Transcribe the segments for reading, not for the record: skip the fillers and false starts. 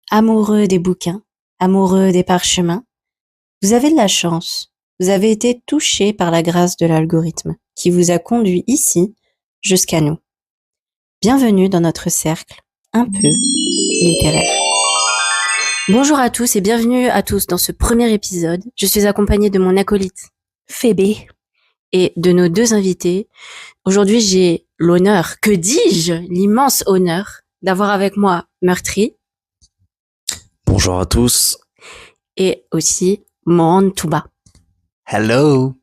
amoureux des bouquins, amoureux des parchemins, vous avez de la chance. Vous avez été touché par la grâce de l'algorithme qui vous a conduit ici jusqu'à nous. Bienvenue dans notre cercle un peu littéraire. Bonjour à tous et bienvenue à tous dans ce premier épisode. Je suis accompagnée de mon acolyte Phébé et de nos deux invités. Aujourd'hui, j'ai l'honneur, que dis-je, l'immense honneur d'avoir avec moi Meurtri. Bonjour à tous. Et aussi Mohand Touba. Hello.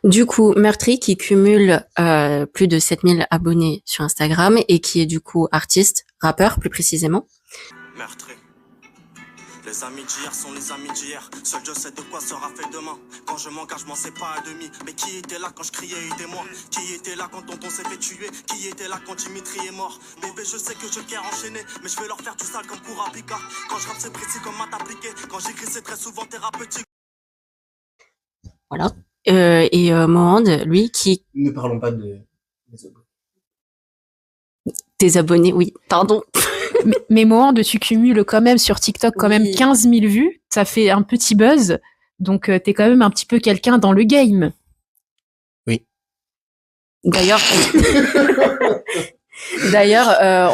Du coup, Meurtri qui cumule plus de 7000 abonnés sur Instagram et qui est du coup artiste, rappeur plus précisément. Meurtri. Les amis d'hier sont les amis d'hier. Seul Dieu sait de quoi sera fait demain. Quand je m'engage, je m'en sais pas à demi. Mais qui était là quand je criais aidez-moi? Qui était là quand tonton s'est fait tuer? Qui était là quand Dimitri est mort? Bébé, je sais que je le enchaîné, mais je vais leur faire du sale comme Kurapika. Quand je rappe, c'est précis comme maths appliquée. Quand j'écris, c'est très souvent thérapeutique. Voilà. Et Mohand, lui, qui... Ne parlons pas de... Tes abonnés, oui, pardon. Mais Mohand, tu cumules quand même sur TikTok quand même 15 000 vues. Ça fait un petit buzz. Donc, t'es quand même un petit peu quelqu'un dans le game. Oui. D'ailleurs,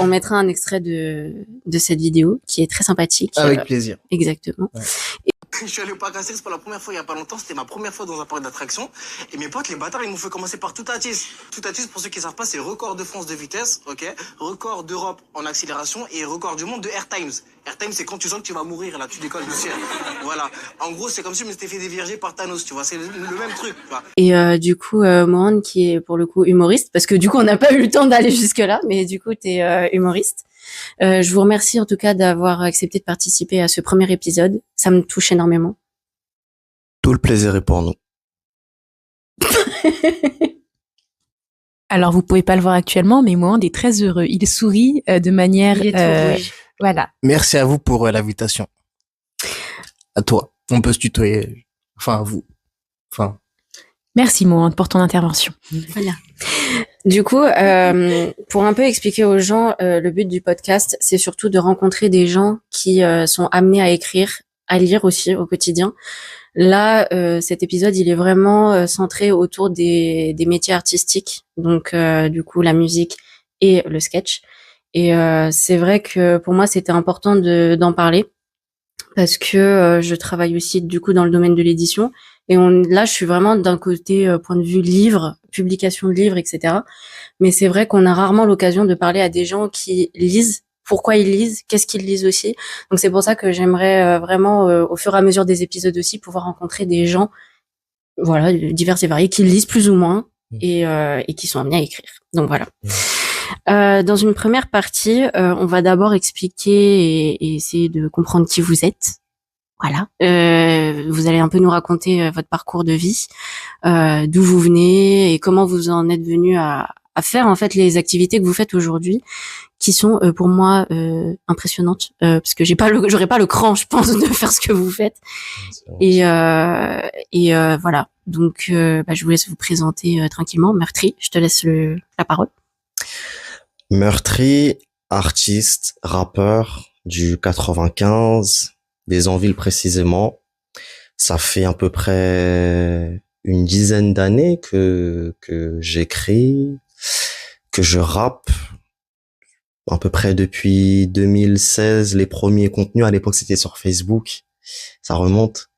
on mettra un extrait de cette vidéo qui est très sympathique. Avec plaisir. Exactement. Ouais. Je suis allé au parc Astérix pour la première fois il y a pas longtemps. C'était ma première fois dans un parc d'attractions. Et mes potes, les bâtards, ils m'ont fait commencer par Toutatis. Toutatis, pour ceux qui savent pas, c'est record de France de vitesse, ok? Record d'Europe en accélération et record du monde de Air Times. Air Times, c'est quand tu sens que tu vas mourir, là, tu décolles du ciel. Voilà. En gros, c'est comme si je m'étais fait dévierger par Thanos, tu vois. C'est le même truc, tu vois. Et du coup, Mohand qui est pour le coup humoriste, parce que du coup, on n'a pas eu le temps d'aller jusque-là, mais du coup, t'es humoriste. Je vous remercie en tout cas d'avoir accepté de participer à ce premier épisode. Ça me touche énormément. Tout le plaisir est pour nous. Alors, vous pouvez pas le voir actuellement, mais Mohand est très heureux. Il sourit de manière... Il est tout rouge. Voilà. Merci à vous pour l'invitation. À toi. On peut se tutoyer. Enfin, à vous. Enfin. Merci Mohand pour ton intervention. Voilà. Du coup, pour un peu expliquer aux gens, le but du podcast, c'est surtout de rencontrer des gens qui sont amenés à écrire, à lire aussi au quotidien. Là, cet épisode, il est vraiment centré autour des métiers artistiques, donc du coup la musique et le sketch. Et c'est vrai que pour moi, c'était important d'en parler parce que je travaille aussi du coup dans le domaine de l'édition. Et là, je suis vraiment d'un côté point de vue livre, publication de livres, etc. Mais c'est vrai qu'on a rarement l'occasion de parler à des gens qui lisent, pourquoi ils lisent, qu'est-ce qu'ils lisent aussi. Donc c'est pour ça que j'aimerais vraiment, au fur et à mesure des épisodes aussi, pouvoir rencontrer des gens, voilà, divers et variés, qui lisent plus ou moins et qui sont amenés à écrire. Donc voilà. Dans une première partie, on va d'abord expliquer et essayer de comprendre qui vous êtes. Voilà. Vous allez un peu nous raconter votre parcours de vie, d'où vous venez et comment vous en êtes venu à faire en fait les activités que vous faites aujourd'hui, qui sont pour moi impressionnantes, parce que j'aurais pas le cran, je pense, de faire ce que vous faites. Et voilà. Donc, je vous laisse vous présenter tranquillement. Meurtri, je te laisse la parole. Meurtri, artiste, rappeur du 95. Des Anvilles précisément. Ça fait à peu près une dizaine d'années que j'écris, que je rappe. À peu près depuis 2016, les premiers contenus, à l'époque c'était sur Facebook. Ça remonte.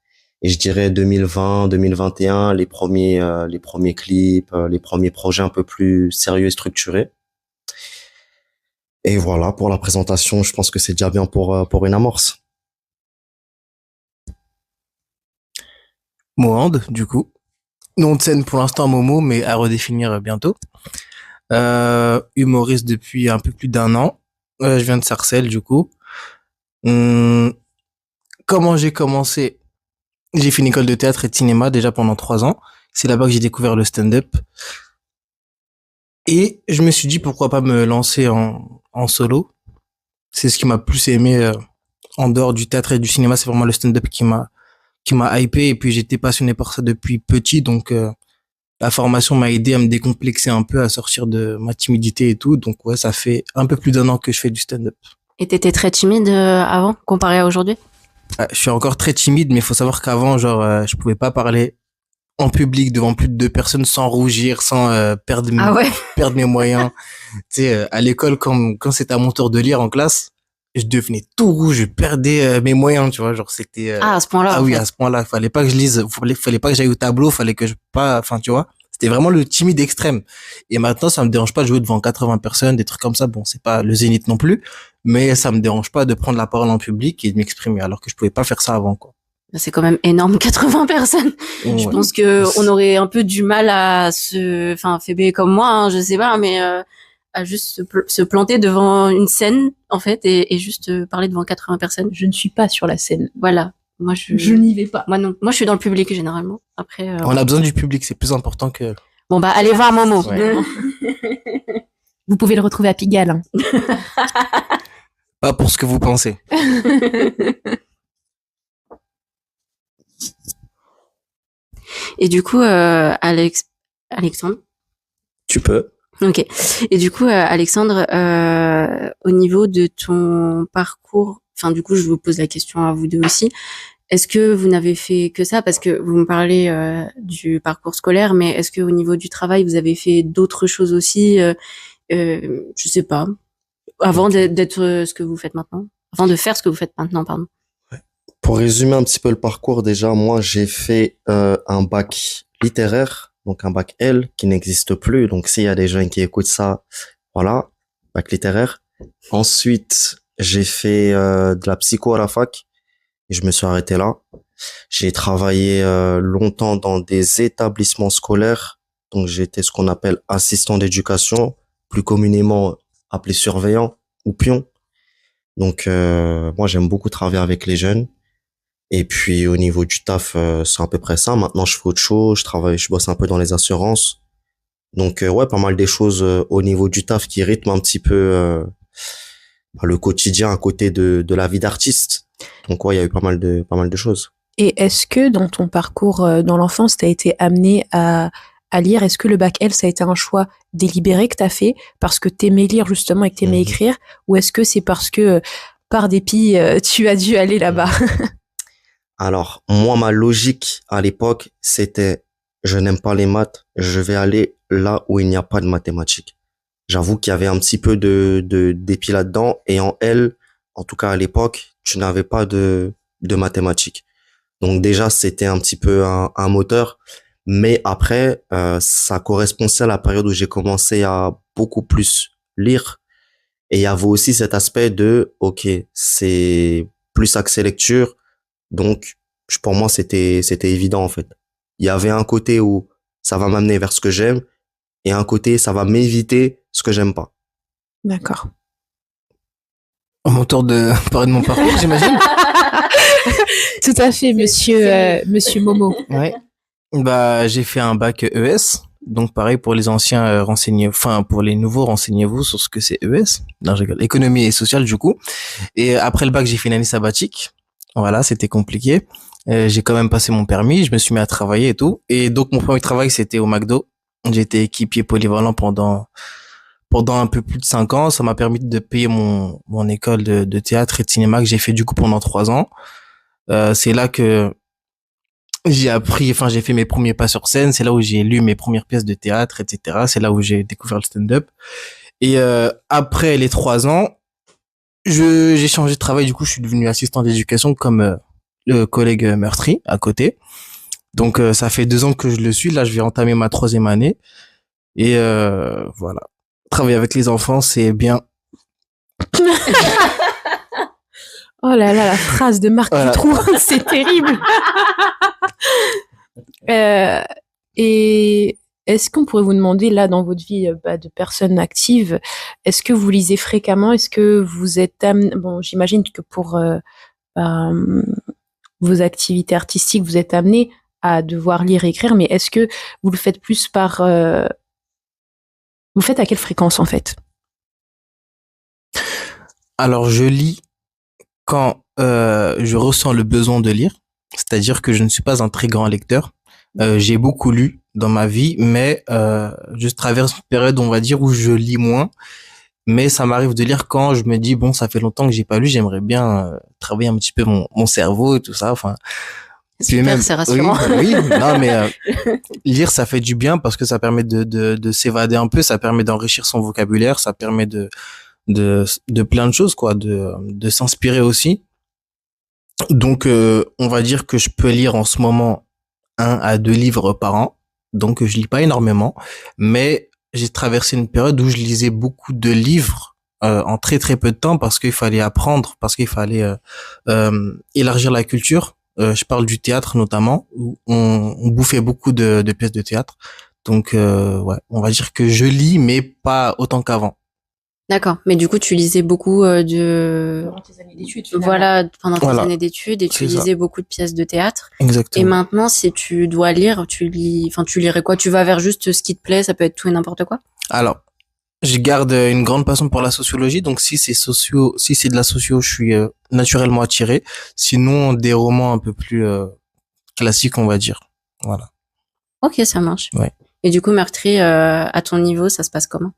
Et je dirais 2020, 2021, les premiers clips, les premiers projets un peu plus sérieux et structurés. Et voilà, pour la présentation, je pense que c'est déjà bien pour une amorce. Mohand, du coup. Nom de scène pour l'instant Momo, mais à redéfinir bientôt. Humoriste depuis un peu plus d'1 an. Je viens de Sarcelles, du coup. Comment j'ai commencé? J'ai fait une école de théâtre et de cinéma déjà pendant 3 ans. C'est là-bas que j'ai découvert le stand-up. Et je me suis dit pourquoi pas me lancer en solo. C'est ce qui m'a plus aimé en dehors du théâtre et du cinéma. C'est vraiment le stand-up qui m'a hypé, et puis j'étais passionné par ça depuis petit, donc la formation m'a aidé à me décomplexer un peu, à sortir de ma timidité et tout. Donc ouais, ça fait un peu plus d'1 an que je fais du stand-up. Et t'étais très timide avant, comparé à aujourd'hui? Je suis encore très timide, mais il faut savoir qu'avant, je pouvais pas parler en public devant plus de 2 personnes sans rougir, sans Ah ouais? perdre mes moyens. Tu sais, à l'école, quand c'était à mon tour de lire en classe, je devenais tout rouge, je perdais mes moyens, tu vois, genre c'était Ah, à ce point-là, ah en oui, fait. à ce point-là, fallait pas que je lise, fallait pas que j'aille au tableau, fallait que je pas, enfin tu vois, c'était vraiment le timide extrême. Et maintenant, ça me dérange pas de jouer devant 80 personnes, des trucs comme ça. Bon, c'est pas le zénith non plus, mais ça me dérange pas de prendre la parole en public et de m'exprimer, alors que je pouvais pas faire ça avant, quoi. C'est quand même énorme, 80 personnes. Je Ouais. pense que on aurait un peu du mal à enfin, Phébé comme moi, hein, je sais pas, mais à juste se planter devant une scène, en fait, et juste parler devant 80 personnes. Je ne suis pas sur la scène. Voilà. Moi, Je n'y vais pas. moi non. Moi, je suis dans le public généralement. Après, On a besoin du public, c'est plus important que... bon bah, allez voir Momo. Ouais. Vous pouvez le retrouver à Pigalle. Hein. Pas pour ce que vous pensez. Et du coup, Alexandre. Tu peux. Ok. Et du coup, Alexandre, au niveau de ton parcours, enfin, du coup, je vous pose la question à vous deux aussi. Est-ce que vous n'avez fait que ça? Parce que vous me parlez du parcours scolaire, mais est-ce que au niveau du travail, vous avez fait d'autres choses aussi? Je sais pas. Avant d'être ce que vous faites maintenant. Avant de faire ce que vous faites maintenant, pardon. Pour résumer un petit peu le parcours, déjà, moi, j'ai fait un bac littéraire, donc un bac L qui n'existe plus. Donc, s'il y a des gens qui écoutent ça, voilà, bac littéraire. Ensuite, j'ai fait de la psycho à la fac et je me suis arrêté là. J'ai travaillé longtemps dans des établissements scolaires. Donc, j'étais ce qu'on appelle assistant d'éducation, plus communément appelé surveillant ou pion. Donc, moi, j'aime beaucoup travailler avec les jeunes. Et puis au niveau du taf, c'est à peu près ça. Maintenant, je fais autre chose. Je bosse un peu dans les assurances. Donc ouais, pas mal des choses au niveau du taf qui rythment un petit peu le quotidien à côté de la vie d'artiste. Donc ouais, il y a eu pas mal de choses. Et est-ce que dans ton parcours dans l'enfance, tu as été amené à lire? Est-ce que le bac L, ça a été un choix délibéré que tu as fait parce que tu aimais lire justement et que tu aimais écrire? Ou est-ce que c'est parce que par dépit, tu as dû aller là-bas? Alors, moi, ma logique à l'époque, c'était je n'aime pas les maths, je vais aller là où il n'y a pas de mathématiques. J'avoue qu'il y avait un petit peu de dépit là-dedans. Et en L, en tout cas à l'époque, tu n'avais pas de mathématiques. Donc déjà, c'était un petit peu un moteur. Mais après, ça correspondait à la période où j'ai commencé à beaucoup plus lire. Et il y avait aussi cet aspect de, ok, c'est plus axé lecture. Donc, pour moi, c'était évident, en fait. Il y avait un côté où ça va m'amener vers ce que j'aime et un côté, ça va m'éviter ce que j'aime pas. D'accord. À mon tour de parler de mon parcours, j'imagine. Tout à fait, monsieur Momo. Ouais. Bah, j'ai fait un bac ES. Donc, pareil pour les anciens, pour les nouveaux, renseignez-vous sur ce que c'est ES. Non, je rigole. Économie et sociale, du coup. Et après le bac, j'ai fait une année sabbatique. Voilà, c'était compliqué. J'ai quand même passé mon permis, je me suis mis à travailler et tout. Et donc, mon premier travail, c'était au McDo. J'étais équipier polyvalent pendant un peu plus de 5 ans. Ça m'a permis de payer mon école de théâtre et de cinéma que j'ai fait du coup pendant 3 ans. C'est là que j'ai fait mes premiers pas sur scène. C'est là où j'ai lu mes premières pièces de théâtre, etc. C'est là où j'ai découvert le stand-up. Et après les 3 ans, j'ai changé de travail. Du coup, je suis devenu assistant d'éducation comme le collègue meurtri à côté. Donc, ça fait 2 ans que je le suis. Là, je vais entamer ma 3e année. Et voilà. Travailler avec les enfants, c'est bien. Oh là là, la phrase de Marc Dutroux, c'est terrible. Et est-ce qu'on pourrait vous demander, là, dans votre vie de personne active, est-ce que vous lisez fréquemment? Est-ce que vous êtes amené... Bon, j'imagine que pour vos activités artistiques, vous êtes amené à devoir lire et écrire, mais est-ce que vous le faites plus par... Vous le faites à quelle fréquence, en fait? Alors, je lis quand je ressens le besoin de lire, c'est-à-dire que je ne suis pas un très grand lecteur. J'ai beaucoup lu dans ma vie, mais je traverse une période, on va dire, où je lis moins. Mais ça m'arrive de lire quand je me dis, bon, ça fait longtemps que j'ai pas lu, j'aimerais bien travailler un petit peu mon cerveau et tout ça. Enfin, puis Super, c'est rassurant. Oui, non, mais lire, ça fait du bien parce que ça permet de s'évader un peu, ça permet d'enrichir son vocabulaire, ça permet de plein de choses, quoi, de s'inspirer aussi. Donc, on va dire que je peux lire en ce moment 1 à 2 livres par an. Donc, je lis pas énormément, mais j'ai traversé une période où je lisais beaucoup de livres en très très peu de temps parce qu'il fallait apprendre, parce qu'il fallait élargir la culture. Je parle du théâtre notamment, où on bouffait beaucoup de pièces de théâtre. Donc, ouais, on va dire que je lis, mais pas autant qu'avant. D'accord. Mais du coup, tu lisais beaucoup Pendant tes années d'études, finalement. Voilà, pendant tes Voilà. années d'études et tu C'est ça. lisais beaucoup de pièces de théâtre. Et Exactement. maintenant, si tu dois lire, tu lirais quoi? Tu vas vers juste ce qui te plaît, ça peut être tout et n'importe quoi? Alors, je garde une grande passion pour la sociologie, donc si c'est de la socio, je suis naturellement attiré. Sinon, des romans un peu plus classiques, on va dire. Voilà. Ok, ça marche. Ouais. Et du coup, Meurtri, à ton niveau, ça se passe comment?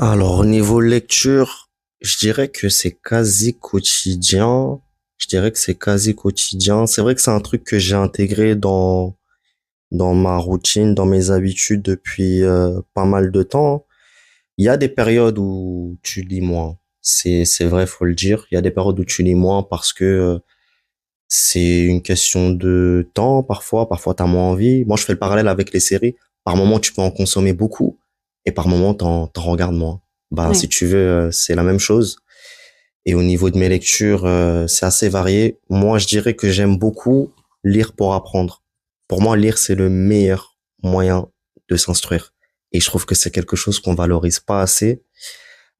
Alors, au niveau lecture, je dirais que c'est quasi quotidien. C'est vrai que c'est un truc que j'ai intégré dans ma routine, dans mes habitudes depuis pas mal de temps. Il y a des périodes où tu lis moins. C'est vrai, faut le dire. Il y a des périodes où tu lis moins parce que c'est une question de temps parfois. Parfois, t'as moins envie. Moi, je fais le parallèle avec les séries. Par moment, tu peux en consommer beaucoup et par moment, t'en regardes moins. Ben, Oui. si tu veux, c'est la même chose. Et au niveau de mes lectures, c'est assez varié. Moi, je dirais que j'aime beaucoup lire pour apprendre. Pour moi, lire, c'est le meilleur moyen de s'instruire. Et je trouve que c'est quelque chose qu'on valorise pas assez.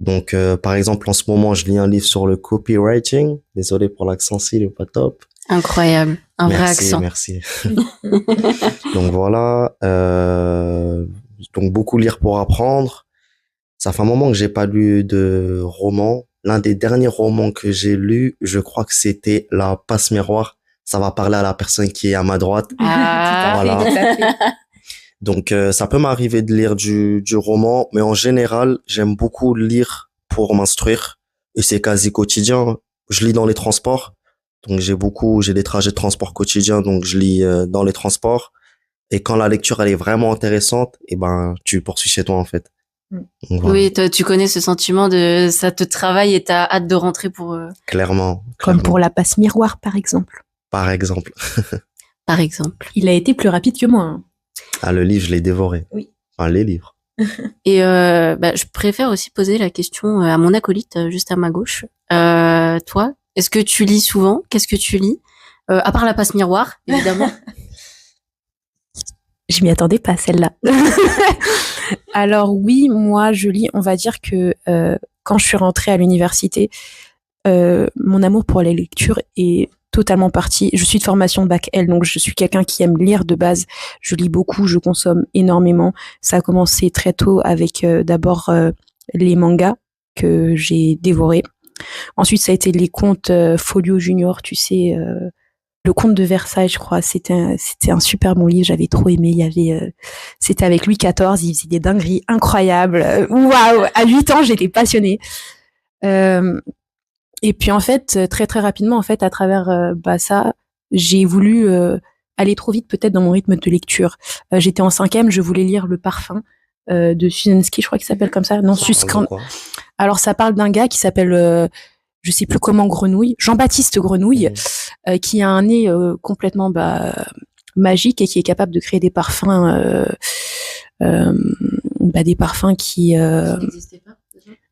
Donc, par exemple, en ce moment, je lis un livre sur le copywriting. Désolé pour l'accent, il est pas top. Incroyable. Un vrai accent. Merci. Donc voilà. Donc beaucoup lire pour apprendre. Ça fait un moment que j'ai pas lu de roman. L'un des derniers romans que j'ai lu, je crois que c'était La Passe Miroir. Ça va parler à la personne qui est à ma droite. Ah, Voilà. Tout à fait. Donc ça peut m'arriver de lire du roman, mais en général, j'aime beaucoup lire pour m'instruire. Et c'est quasi quotidien. Je lis dans les transports. Donc j'ai des trajets de transport quotidiens, donc je lis dans les transports. Et quand la lecture elle est vraiment intéressante, et ben tu poursuis chez toi en fait. Mm. Donc, voilà. oui, tu connais ce sentiment de ça te travaille et t'as hâte de rentrer pour, Clairement. Comme pour la passe miroir, par exemple. Par exemple. par exemple. Il a été plus rapide que moi. Hein. Ah, le livre, je l'ai dévoré. Oui. Enfin, les livres. Et je préfère aussi poser la question à mon acolyte juste à ma gauche. Toi, est-ce que tu lis souvent? Qu'est-ce que tu lis? À part la passe miroir, évidemment. Je m'y attendais pas, celle-là. Alors oui, moi, je lis, on va dire que quand je suis rentrée à l'université, mon amour pour la lecture est totalement parti. Je suis de formation bac L, donc je suis quelqu'un qui aime lire de base. Je lis beaucoup, je consomme énormément. Ça a commencé très tôt avec d'abord les mangas que j'ai dévorés. Ensuite, ça a été les contes Folio Junior, tu sais, le Comte de Versailles, je crois. C'était un super bon livre, j'avais trop aimé. Il y avait, c'était avec Louis XIV, il faisait des dingueries incroyables. Waouh, à 8 ans, j'étais passionnée. Et puis en fait, très très rapidement, en fait, à travers ça, j'ai voulu aller trop vite peut-être dans mon rythme de lecture. J'étais en 5e, je voulais lire Le Parfum de Suzansky, je crois qu'il s'appelle comme ça. Non, Alors ça parle d'un gars qui s'appelle, je sais plus comment, Grenouille, Jean-Baptiste Grenouille, qui a un nez complètement magique et qui est capable de créer des parfums, des parfums qui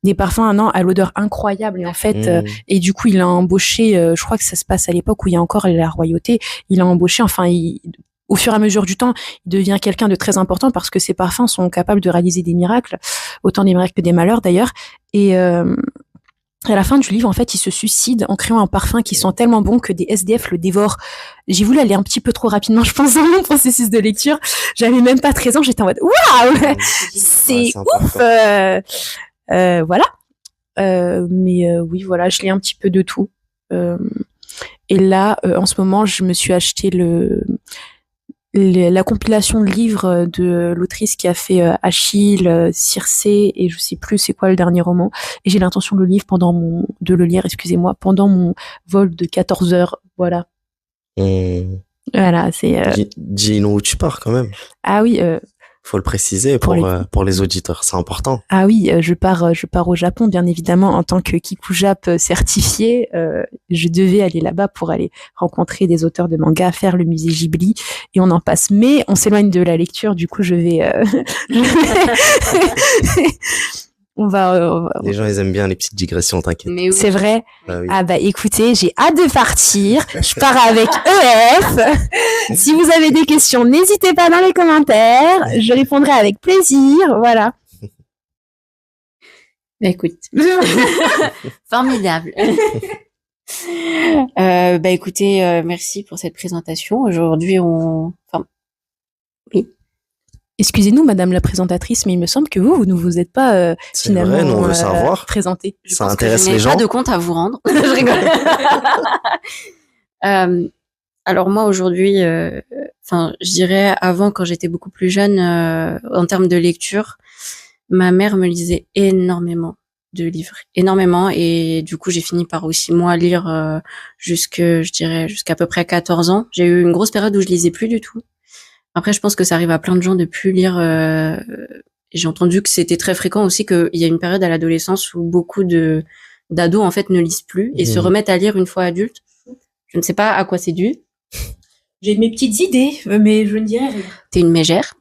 des parfums non, à l'odeur incroyable. Et en fait, et du coup, il a embauché, je crois que ça se passe à l'époque où il y a encore la royauté, il a embauché, au fur et à mesure du temps, il devient quelqu'un de très important parce que ses parfums sont capables de réaliser des miracles, autant des miracles que des malheurs d'ailleurs. Et à la fin du livre, en fait, il se suicide en créant un parfum qui sent tellement bon que des SDF le dévorent. J'ai voulu aller un petit peu trop rapidement, je pense, dans mon processus de lecture. J'avais même pas 13 ans, j'étais en mode waouh, c'est ouf. Voilà. Mais oui, voilà, je lis un petit peu de tout. Et là, en ce moment, je me suis acheté la compilation de livres de l'autrice qui a fait Achille, Circé et je sais plus c'est quoi le dernier roman. Et j'ai l'intention de le lire pendant mon vol de 14 heures. Voilà. Voilà, c'est. Dis-nous où tu pars quand même. Ah oui. Faut le préciser pour les auditeurs, c'est important. Ah oui, je pars au Japon, bien évidemment, en tant que Kikujap certifié. Je devais aller là-bas pour aller rencontrer des auteurs de manga, faire le musée Ghibli, et on en passe. Mais on s'éloigne de la lecture, du coup, je vais on va Les gens, ils aiment bien les petites digressions, t'inquiète. Mais oui. C'est vrai. Ah oui. Ah bah écoutez, j'ai hâte de partir. Je pars avec EF. Si vous avez des questions, n'hésitez pas dans les commentaires. Je répondrai avec plaisir. Voilà. Bah écoute, formidable. Bah écoutez, merci pour cette présentation. Aujourd'hui, oui. Excusez-nous, Madame la présentatrice, mais il me semble que vous ne vous êtes pas C'est finalement vrai, nous, on veut savoir. présentée. Je Ça pense intéresse que je n'ai les gens. pas de compte à vous rendre. Je rigole. Alors moi aujourd'hui, je dirais avant quand j'étais beaucoup plus jeune, en termes de lecture, ma mère me lisait énormément de livres, énormément, et du coup j'ai fini par aussi moi lire jusqu'à peu près 14 ans. J'ai eu une grosse période où je lisais plus du tout. Après, je pense que ça arrive à plein de gens de plus lire. J'ai entendu que c'était très fréquent aussi qu'il y a une période à l'adolescence où beaucoup d'ados en fait ne lisent plus et se remettent à lire une fois adultes. Je ne sais pas à quoi c'est dû. J'ai mes petites idées, mais je ne dirai rien. T'es une mégère.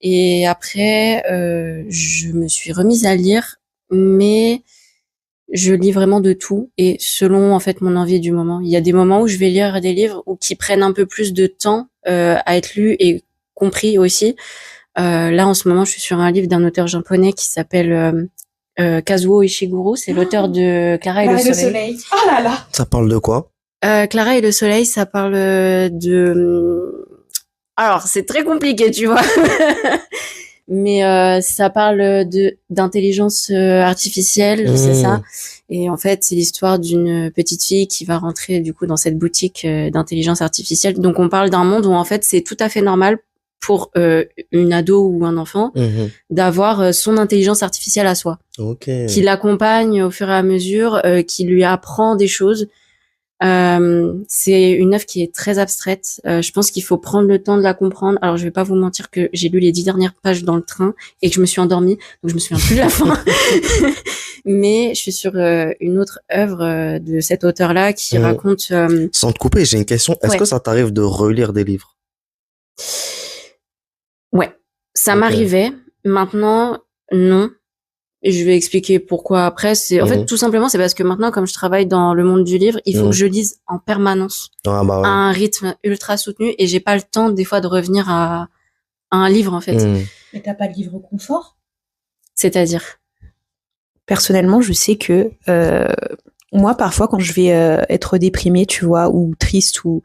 Et après, je me suis remise à lire, mais je lis vraiment de tout et selon en fait mon envie du moment. Il y a des moments où je vais lire des livres ou qui prennent un peu plus de temps à être lus et compris aussi. Là en ce moment, je suis sur un livre d'un auteur japonais qui s'appelle Kazuo Ishiguro. C'est l'auteur de Clara et le Soleil. Oh là là. Ça parle de quoi? Clara et le Soleil, ça parle alors c'est très compliqué, tu vois. Mais ça parle d'intelligence artificielle, c'est ça. Et en fait, c'est l'histoire d'une petite fille qui va rentrer du coup dans cette boutique d'intelligence artificielle. Donc on parle d'un monde où en fait c'est tout à fait normal pour une ado ou un enfant d'avoir son intelligence artificielle à soi, qui l'accompagne au fur et à mesure, qui lui apprend des choses. C'est une œuvre qui est très abstraite. Je pense qu'il faut prendre le temps de la comprendre. Alors, je vais pas vous mentir que j'ai lu les 10 dernières pages dans le train et que je me suis endormie, donc je me souviens plus de la fin. Mais je suis sur une autre œuvre de cet auteur-là qui raconte... Sans te couper, j'ai une question. Est-ce que ça t'arrive de relire des livres? Ouais, ça m'arrivait. Maintenant, non. Et je vais expliquer pourquoi après. En fait, tout simplement, c'est parce que maintenant, comme je travaille dans le monde du livre, il faut que je lise en permanence à un rythme ultra soutenu et j'ai pas le temps des fois de revenir à un livre en fait. Mais t'as pas de livre confort? C'est-à-dire? Personnellement, je sais que moi, parfois, quand je vais être déprimée, tu vois, ou triste, ou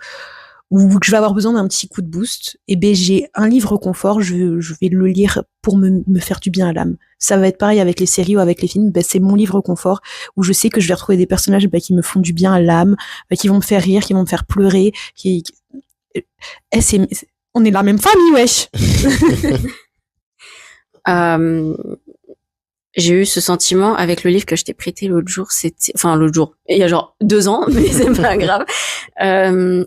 que je vais avoir besoin d'un petit coup de boost, et ben j'ai un livre confort, je vais le lire pour me faire du bien à l'âme. Ça va être pareil avec les séries ou avec les films, c'est mon livre confort où je sais que je vais retrouver des personnages qui me font du bien à l'âme, qui vont me faire rire, qui vont me faire pleurer, on est la même famille, wesh. J'ai eu ce sentiment avec le livre que je t'ai prêté l'autre jour. Il y a genre 2 ans, mais c'est pas grave.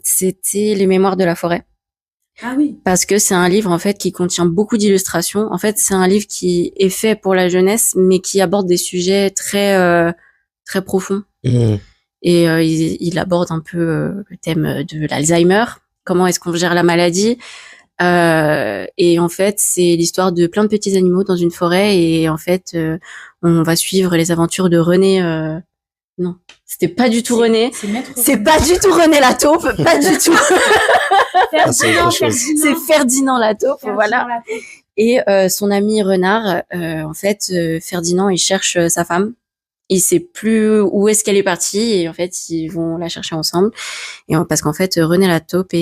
C'était Les Mémoires de la forêt. Ah oui. Parce que c'est un livre en fait qui contient beaucoup d'illustrations. En fait, c'est un livre qui est fait pour la jeunesse, mais qui aborde des sujets très très profonds. Et il aborde un peu le thème de l'Alzheimer. Comment est-ce qu'on gère la maladie? Et en fait, c'est l'histoire de plein de petits animaux dans une forêt et en fait, on va suivre les aventures de René. Non, c'était pas du tout René. C'est pas du tout René la taupe, pas du tout. C'est Ferdinand la taupe, voilà. Et son ami Renard, en fait, Ferdinand, il cherche sa femme. Il sait plus où est-ce qu'elle est partie et en fait, ils vont la chercher ensemble. Et parce qu'en fait, René la taupe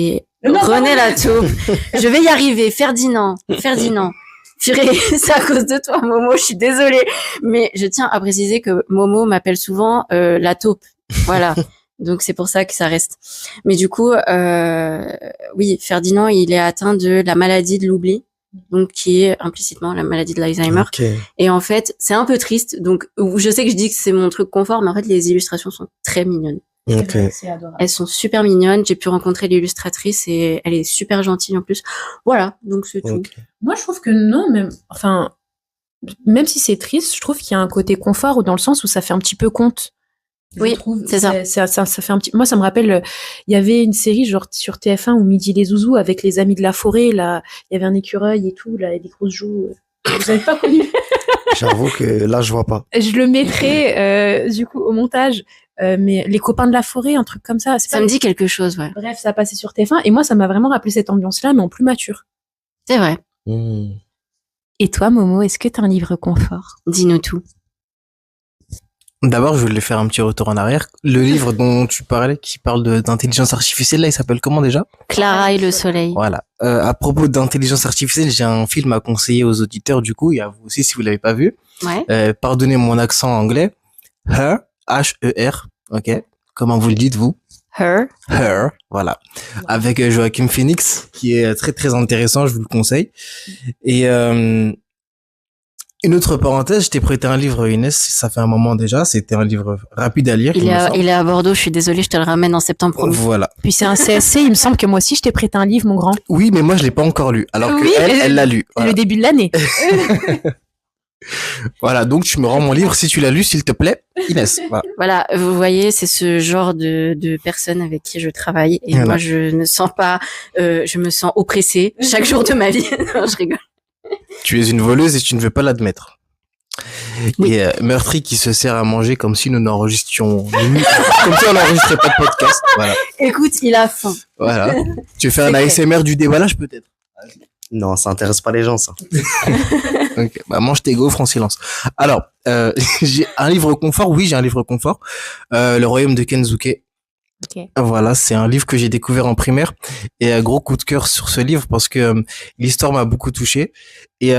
je vais y arriver. Ferdinand. Purée, c'est à cause de toi, Momo, je suis désolée. Mais je tiens à préciser que Momo m'appelle souvent la taupe. Voilà. Donc c'est pour ça que ça reste. Mais du coup, oui, Ferdinand, il est atteint de la maladie de l'oubli, donc qui est implicitement la maladie de l'Alzheimer. Ok. Et en fait, c'est un peu triste. Donc je sais que je dis que c'est mon truc confort, mais en fait, les illustrations sont très mignonnes. Ok. C'est adorable. Elles sont super mignonnes. J'ai pu rencontrer l'illustratrice et elle est super gentille en plus. Voilà, donc c'est tout. Ok. Moi, je trouve que non, même si c'est triste, je trouve qu'il y a un côté confort dans le sens où ça fait un petit peu conte. Oui, Je trouve, c'est ça. Ça fait un petit. Moi, ça me rappelle. Il y avait une série genre sur TF1 ou Midi les Zouzous avec les amis de la forêt. Là, il y avait un écureuil et tout. Là, et des grosses joues. Vous avez pas connu? J'avoue que là, je vois pas. Je le mettrai du coup au montage. Mais les copains de la forêt, un truc comme ça. Ça me dit quelque chose, ouais. Bref, ça passait sur TF1 et moi, ça m'a vraiment rappelé cette ambiance-là, mais en plus mature. C'est vrai. Et toi, Momo, est-ce que t'as un livre confort? Dis-nous tout. D'abord, je voulais faire un petit retour en arrière. Le livre dont tu parlais, qui parle d'intelligence artificielle, là, il s'appelle comment déjà? Clara et le soleil. Voilà. À propos d'intelligence artificielle, j'ai un film à conseiller aux auditeurs, du coup, et à vous aussi si vous l'avez pas vu. Ouais. Pardonnez mon accent anglais. Her, H-E-R, ok? Comment vous le dites, vous? Her. Her, voilà. Avec Joaquin Phoenix, qui est très très intéressant, je vous le conseille. Et une autre parenthèse, je t'ai prêté un livre, Inès, ça fait un moment déjà, c'était un livre rapide à lire. Il est à Bordeaux, je suis désolée, je te le ramène en septembre promis. Voilà. Puis c'est un CSC, il me semble que moi aussi je t'ai prêté un livre, mon grand. Oui, mais moi je l'ai pas encore lu, alors Oui, que elle l'a lu. Voilà. Le début de l'année. Voilà, donc tu me rends mon livre si tu l'as lu, s'il te plaît, Inès. Voilà. Voilà, vous voyez, c'est ce genre de personne avec qui je travaille et Voilà. moi je ne sens pas, je me sens oppressée chaque jour de ma vie. Non, je rigole. Tu es une voleuse et tu ne veux pas l'admettre. Oui. Et meurtri qui se sert à manger comme si nous n'enregistions comme si on n'enregistrait pas de podcast. Voilà. Écoute, il a faim. Voilà. Tu fais un C'est ASMR du déballage peut-être. Non, ça intéresse pas les gens, ça. Ok. Bah mange tes gaufres en silence. Alors, j'ai un livre confort. Oui, j'ai un livre confort. Le Royaume de Kensuke. Ok. Voilà, c'est un livre que j'ai découvert en primaire et un gros coup de cœur sur ce livre parce que l'histoire m'a beaucoup touché. Et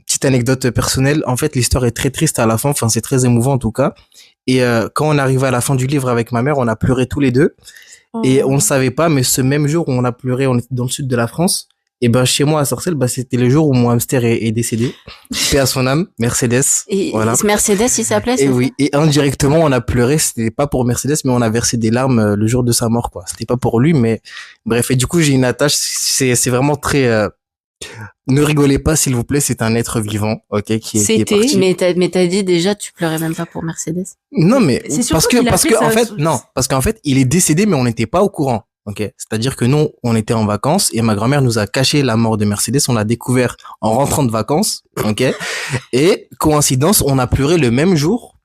petite anecdote personnelle, en fait, l'histoire est très triste à la fin. Enfin, c'est très émouvant en tout cas. Et quand on arrivait à la fin du livre avec ma mère, on a pleuré tous les deux. Et on ne savait pas, mais ce même jour où on a pleuré, on était dans le sud de la France. Et ben chez moi à Sarcelles, bah c'était le jour où mon hamster est décédé. Paix à son âme, Mercedes. Et Voilà. Mercedes, il s'appelait. Et c'est oui, et indirectement on a pleuré. C'était pas pour Mercedes, mais on a versé des larmes le jour de sa mort, quoi. C'était pas pour lui, mais bref. Et du coup j'ai une attache. C'est vraiment très. Ne rigolez pas, s'il vous plaît. C'est un être vivant, ok, qui est C'était, parti. Mais t'as dit déjà, tu pleurais même pas pour Mercedes. Non, mais C'est surtout parce que qu'il a fait en ça- fait non, parce qu'en fait il est décédé, mais on n'était pas au courant. Ok, c'est-à-dire que nous, on était en vacances et ma grand-mère nous a caché la mort de Mercedes. On l'a découvert en rentrant de vacances. Ok, et coïncidence, on a pleuré le même jour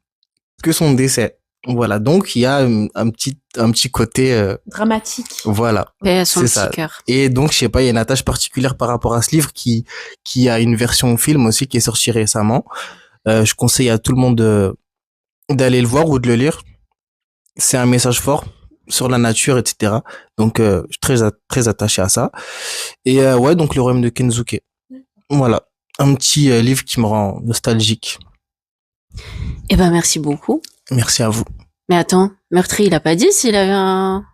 que son décès. Voilà, donc il y a un petit côté, dramatique. voilà. Paix à son C'est petit ça. cœur. Et donc je sais pas, il y a une attache particulière par rapport à ce livre qui a une version film aussi qui est sortie récemment. Je conseille à tout le monde d'aller le voir ou de le lire. C'est un message fort sur la nature, etc. Donc, je suis très attaché à ça. Et ouais, donc le royaume de Kensuke. Voilà, un petit livre qui me rend nostalgique. Eh ben, merci beaucoup. Merci à vous. Mais attends, Meurtri, il a pas dit s'il avait un...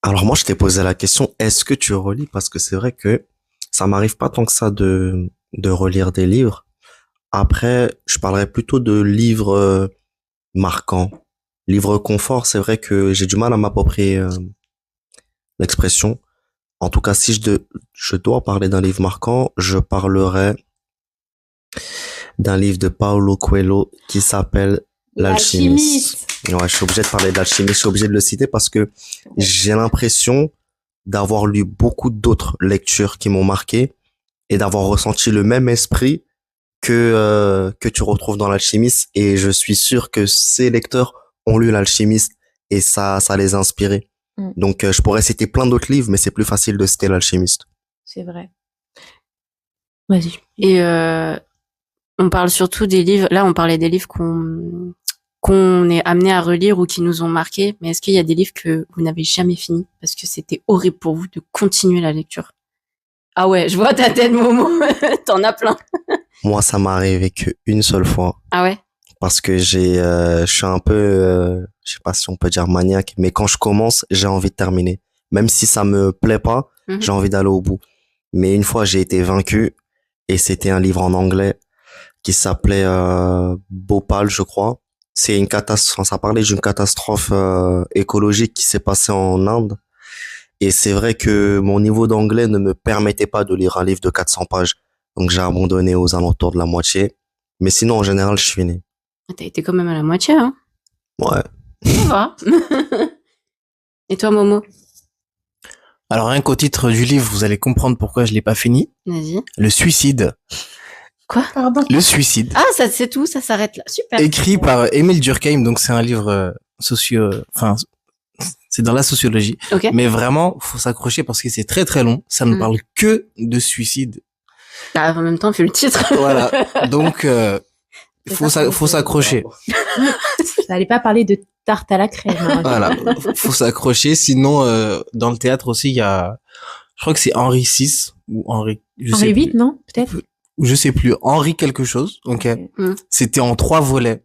Alors moi, je t'ai posé la question, est-ce que tu relis? Parce que c'est vrai que ça m'arrive pas tant que ça de relire des livres. Après, je parlerais plutôt de livres marquants. Livres confort, c'est vrai que j'ai du mal à m'approprier l'expression. En tout cas, si je dois parler d'un livre marquant, je parlerai d'un livre de Paulo Coelho qui s'appelle L'Alchimiste. Ouais, je suis obligé de parler d'Alchimiste, je suis obligé de le citer parce que j'ai l'impression d'avoir lu beaucoup d'autres lectures qui m'ont marqué et d'avoir ressenti le même esprit que tu retrouves dans L'Alchimiste, et je suis sûr que ces lecteurs ont lu L'Alchimiste et ça les a inspirés. Donc je pourrais citer plein d'autres livres, mais c'est plus facile de citer L'Alchimiste. C'est vrai. Vas-y. Et on parle surtout des livres. Là, on parlait des livres qu'on est amené à relire ou qui nous ont marqué. Mais est-ce qu'il y a des livres que vous n'avez jamais fini parce que c'était horrible pour vous de continuer la lecture? Ah ouais, je vois ta tête, Momo. T'en as plein. Moi, ça m'est arrivé qu'une seule fois. Ah ouais? parce que je suis un peu, je sais pas si on peut dire maniaque, mais quand je commence, j'ai envie de terminer. Même si ça me plaît pas, Mhm. j'ai envie d'aller au bout. Mais une fois, j'ai été vaincu, et c'était un livre en anglais qui s'appelait Bhopal, je crois. C'est une catastrophe, enfin, ça parlait d'une catastrophe écologique qui s'est passée en Inde. Et c'est vrai que mon niveau d'anglais ne me permettait pas de lire un livre de 400 pages. Donc j'ai abandonné aux alentours de la moitié. Mais sinon, en général, je suis né. Ah, t'as été quand même à la moitié, hein. Ouais. Ça va. Et toi, Momo? Alors, rien qu'au titre du livre, vous allez comprendre pourquoi je l'ai pas fini. Vas-y. Le suicide. Quoi? Pardon. Le suicide. Ah, ça, c'est tout, ça s'arrête là. Super. Écrit par Émile Durkheim, donc c'est un livre enfin, c'est dans la sociologie. Ok. Mais vraiment, faut s'accrocher parce que c'est très très long. Ça ne Mm. parle que de suicide. Ah, en même temps, fais le titre. Voilà. Donc, faut s'accrocher. Ça allait pas parler de tarte à la crème. Hein. Voilà. Faut s'accrocher. Sinon, dans le théâtre aussi, il y a, je crois que c'est Henri VI ou Henri, je sais Henri VIII, plus. non? Peut-être? Ou je sais plus. Henri quelque chose. Ok. Mm. C'était en 3 volets.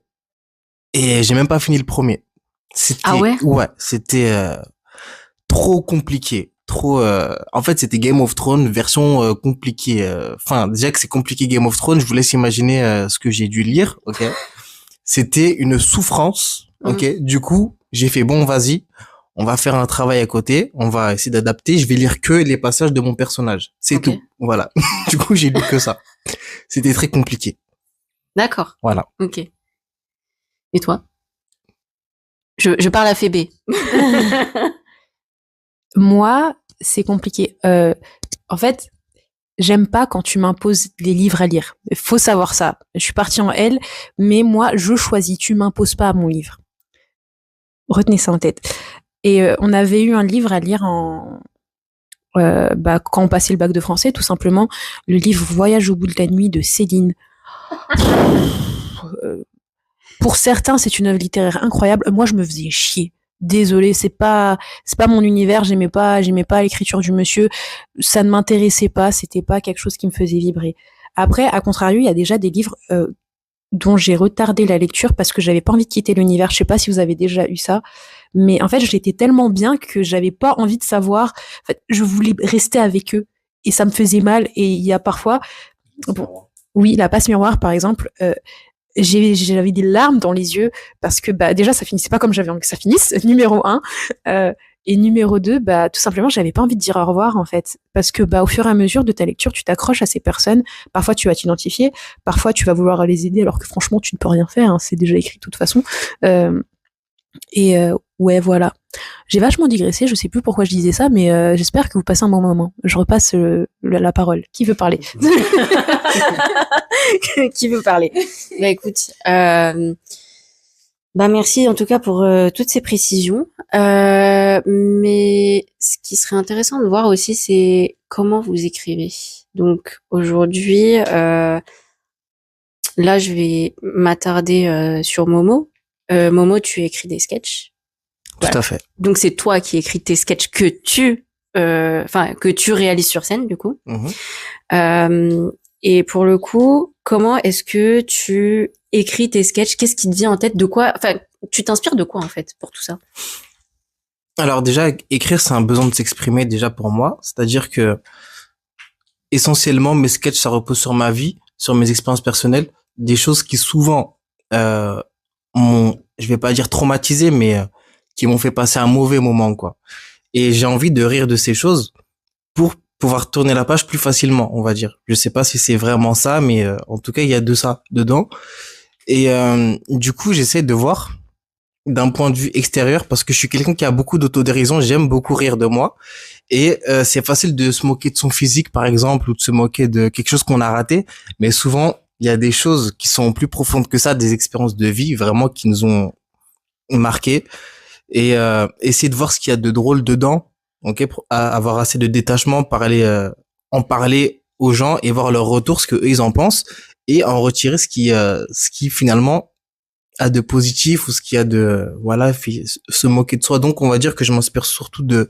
Et j'ai même pas fini le premier. C'était, Ah ouais? Ouais, c'était trop compliqué. Trop. En fait, c'était Game of Thrones version compliquée. Enfin, déjà que c'est compliqué Game of Thrones, je vous laisse imaginer ce que j'ai dû lire. Ok. C'était une souffrance. Ok. Du coup, j'ai fait bon, vas-y. On va faire un travail à côté. On va essayer d'adapter. Je vais lire que les passages de mon personnage. C'est Ok. tout. Voilà. Du coup, j'ai lu que ça. C'était très compliqué. D'accord. Voilà. Ok. Et toi? Je parle à Phébé. Moi, c'est compliqué. En fait, j'aime pas quand tu m'imposes des livres à lire. Faut savoir ça. Je suis partie en L, mais moi, je choisis. Tu m'imposes pas mon livre. Retenez ça en tête. Et on avait eu un livre à lire quand on passait le bac de français, tout simplement. Le livre Voyage au bout de la nuit de Céline. Pour certains, c'est une œuvre littéraire incroyable. Moi, je me faisais chier. Désolée, c'est pas mon univers. J'aimais pas l'écriture du monsieur. Ça ne m'intéressait pas. C'était pas quelque chose qui me faisait vibrer. Après, à contrario, il y a déjà des livres dont j'ai retardé la lecture parce que j'avais pas envie de quitter l'univers. Je sais pas si vous avez déjà eu ça, mais en fait, j'étais tellement bien que j'avais pas envie de savoir. En fait, je voulais rester avec eux et ça me faisait mal. Et il y a parfois, bon, oui, la passe miroir, par exemple. J'avais des larmes dans les yeux parce que déjà ça finissait pas comme j'avais envie que ça finisse, numéro 1, et numéro 2, tout simplement j'avais pas envie de dire au revoir en fait, parce que au fur et à mesure de ta lecture tu t'accroches à ces personnes, parfois tu vas t'identifier, parfois tu vas vouloir les aider alors que franchement tu ne peux rien faire, hein, c'est déjà écrit de toute façon, ouais, voilà. J'ai vachement digressé, je sais plus pourquoi je disais ça, mais j'espère que vous passez un bon moment. Je repasse la parole. Qui veut parler? Qui veut parler? Bah écoute, merci en tout cas pour toutes ces précisions. Mais ce qui serait intéressant de voir aussi, c'est comment vous écrivez. Donc aujourd'hui, là je vais m'attarder sur Momo. Momo, tu écris des sketchs. Tout Voilà. à fait. Donc c'est toi qui écris tes sketchs que tu réalises sur scène du coup. Mhm. Et pour le coup, comment est-ce que tu écris tes sketchs? Qu'est-ce qui te vient en tête? De quoi? Enfin, tu t'inspires de quoi en fait pour tout ça? Alors déjà, écrire, c'est un besoin de s'exprimer déjà pour moi. C'est-à-dire que essentiellement, mes sketchs, ça repose sur ma vie, sur mes expériences personnelles, des choses qui souvent m'ont, je vais pas dire traumatisé, mais qui m'ont fait passer un mauvais moment, quoi. Et j'ai envie de rire de ces choses pour pouvoir tourner la page plus facilement, on va dire. Je sais pas si c'est vraiment ça, mais en tout cas, il y a de ça dedans. Et du coup, j'essaie de voir d'un point de vue extérieur parce que je suis quelqu'un qui a beaucoup d'autodérision, j'aime beaucoup rire de moi. Et c'est facile de se moquer de son physique, par exemple, ou de se moquer de quelque chose qu'on a raté. Mais souvent, il y a des choses qui sont plus profondes que ça, des expériences de vie vraiment qui nous ont marqué. Et essayer de voir ce qu'il y a de drôle dedans, ok, pour avoir assez de détachement, en parler aux gens et voir leur retour, ce que eux ils en pensent, et en retirer ce qui finalement a de positif ou ce qui a de se moquer de soi. Donc on va dire que je m'inspire surtout de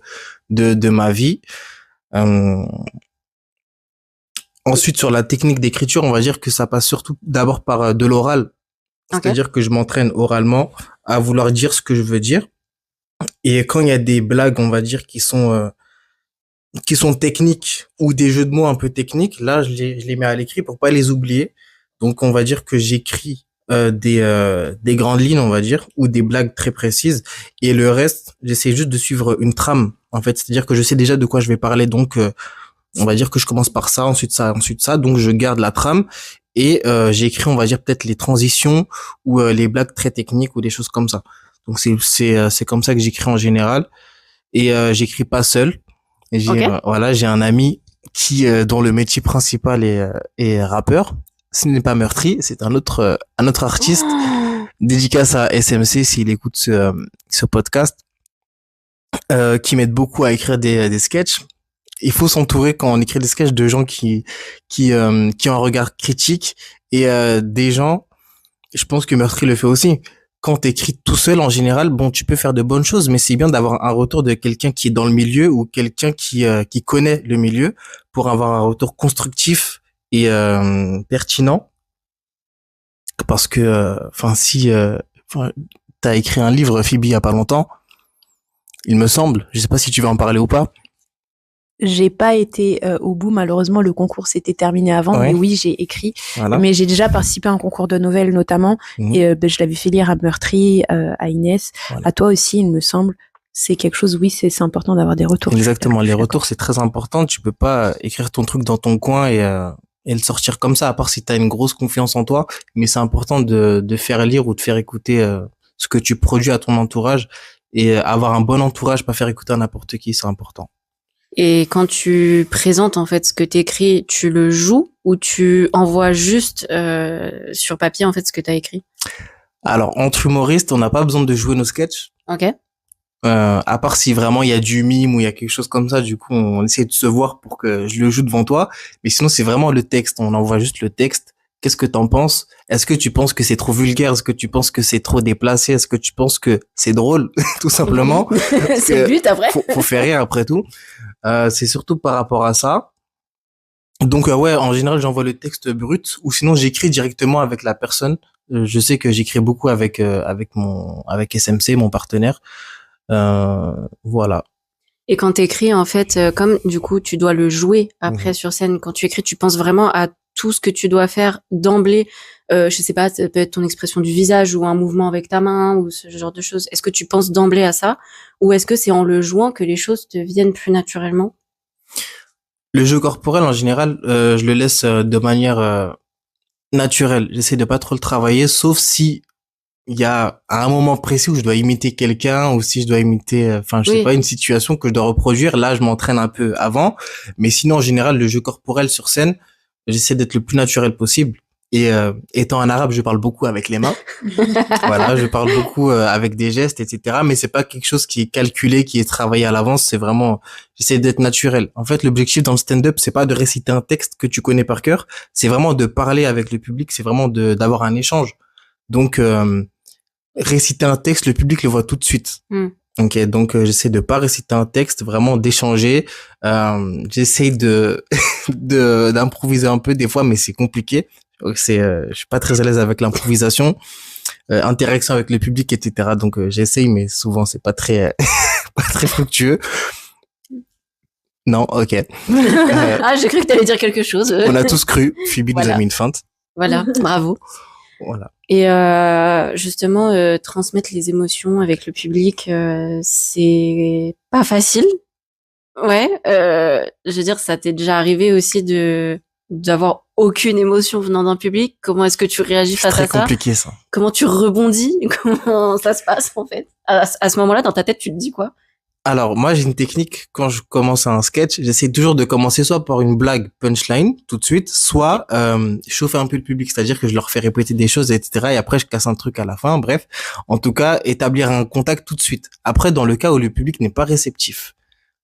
ma vie. Ensuite sur la technique d'écriture, on va dire que ça passe surtout d'abord par de l'oral. Ok. C'est-à-dire que je m'entraîne oralement à vouloir dire ce que je veux dire. Et quand il y a des blagues, on va dire, qui sont techniques ou des jeux de mots un peu techniques, là, je les mets à l'écrit pour pas les oublier. Donc, on va dire que j'écris des grandes lignes, on va dire, ou des blagues très précises. Et le reste, j'essaie juste de suivre une trame, en fait. C'est-à-dire que je sais déjà de quoi je vais parler. Donc, on va dire que je commence par ça, ensuite ça, ensuite ça. Donc, je garde la trame et j'écris, on va dire, peut-être les transitions ou les blagues très techniques ou des choses comme ça. Donc, c'est comme ça que j'écris en général. Et j'écris pas seul. Et Ok. j'ai un ami dont le métier principal est rappeur. Ce n'est pas Meurtri, c'est un autre artiste. Oh. Dédicace à SMC s'il écoute ce podcast, qui m'aide beaucoup à écrire des sketchs. Il faut s'entourer quand on écrit des sketchs de gens qui ont un regard critique et des gens. Je pense que Meurtri le fait aussi. Quand t'écris tout seul, en général, bon, tu peux faire de bonnes choses, mais c'est bien d'avoir un retour de quelqu'un qui est dans le milieu ou quelqu'un qui connaît le milieu pour avoir un retour constructif et pertinent. Parce que, si t'as écrit un livre, Phoebe, il y a pas longtemps, il me semble, je sais pas si tu veux en parler ou pas. J'ai pas été au bout, malheureusement, le concours s'était terminé avant, Ouais. mais oui, j'ai écrit. Voilà. Mais j'ai déjà participé à un concours de nouvelles, notamment, Mhm. et je l'avais fait lire à Meurtri, à Inès, Voilà. à toi aussi, il me semble. C'est quelque chose, oui, c'est important d'avoir des retours. Exactement, Je les suis retours, c'est très important. Tu peux pas écrire ton truc dans ton coin et le sortir comme ça, à part si t'as une grosse confiance en toi. Mais c'est important de faire lire ou de faire écouter ce que tu produis à ton entourage et avoir un bon entourage, pas faire écouter à n'importe qui, c'est important. Et quand tu présentes en fait ce que t'écris, tu le joues ou tu envoies juste sur papier en fait ce que t'as écrit? Alors, entre humoristes, on n'a pas besoin de jouer nos sketchs. Ok. À part si vraiment il y a du mime ou il y a quelque chose comme ça, du coup on essaie de se voir pour que je le joue devant toi. Mais sinon c'est vraiment le texte, on envoie juste le texte. Qu'est-ce que t'en penses? Est-ce que tu penses que c'est trop vulgaire? Est-ce que tu penses que c'est trop déplacé? Est-ce que tu penses que c'est drôle? Tout simplement. C'est le but après. Faut faire rire après tout. C'est surtout par rapport à ça. Donc ouais, en général j'envoie le texte brut ou sinon j'écris directement avec la personne. Je sais que j'écris beaucoup avec SMC, mon partenaire. Voilà. Et quand t'écris en fait, comme du coup tu dois le jouer après sur scène, quand tu écris, tu penses vraiment à tout ce que tu dois faire d'emblée. Je sais pas, ça peut être ton expression du visage ou un mouvement avec ta main ou ce genre de choses. Est-ce que tu penses d'emblée à ça ou est-ce que c'est en le jouant que les choses te viennent plus naturellement? Le jeu corporel, en général, je le laisse de manière naturelle. J'essaie de pas trop le travailler, sauf si il y a un moment précis où je dois imiter quelqu'un ou si je dois imiter, je sais Oui. pas, une situation que je dois reproduire. Là, je m'entraîne un peu avant. Mais sinon, en général, le jeu corporel sur scène, j'essaie d'être le plus naturel possible. Et étant un arabe, je parle beaucoup avec les mains. Voilà, je parle beaucoup avec des gestes, etc. Mais c'est pas quelque chose qui est calculé, qui est travaillé à l'avance. C'est vraiment, j'essaie d'être naturel. En fait, l'objectif dans le stand-up, c'est pas de réciter un texte que tu connais par cœur. C'est vraiment de parler avec le public. C'est vraiment d'avoir un échange. Donc, réciter un texte, le public le voit tout de suite. Ok, donc j'essaie de pas réciter un texte, vraiment d'échanger. J'essaie d'improviser un peu des fois, mais c'est compliqué. Je suis pas très à l'aise avec l'improvisation, interaction avec le public, etc. Donc j'essaye, mais souvent c'est pas très pas très fructueux. Non, ok. Ah, j'ai cru que t'allais dire quelque chose. On a tous cru. Phoebe nous a Voilà. mis une feinte. Voilà, bravo. Voilà. Et justement, transmettre les émotions avec le public, c'est pas facile. Ouais, je veux dire, ça t'est déjà arrivé aussi d'avoir aucune émotion venant d'un public. Comment est-ce que tu réagis C'est face très à ça? compliqué ça. Comment tu rebondis? Comment ça se passe en fait? À ce moment-là, dans ta tête, tu te dis quoi? Alors, moi, j'ai une technique, quand je commence un sketch, j'essaie toujours de commencer soit par une blague punchline, tout de suite, soit chauffer un peu le public, c'est-à-dire que je leur fais répéter des choses, etc. Et après, je casse un truc à la fin, bref. En tout cas, établir un contact tout de suite. Après, dans le cas où le public n'est pas réceptif,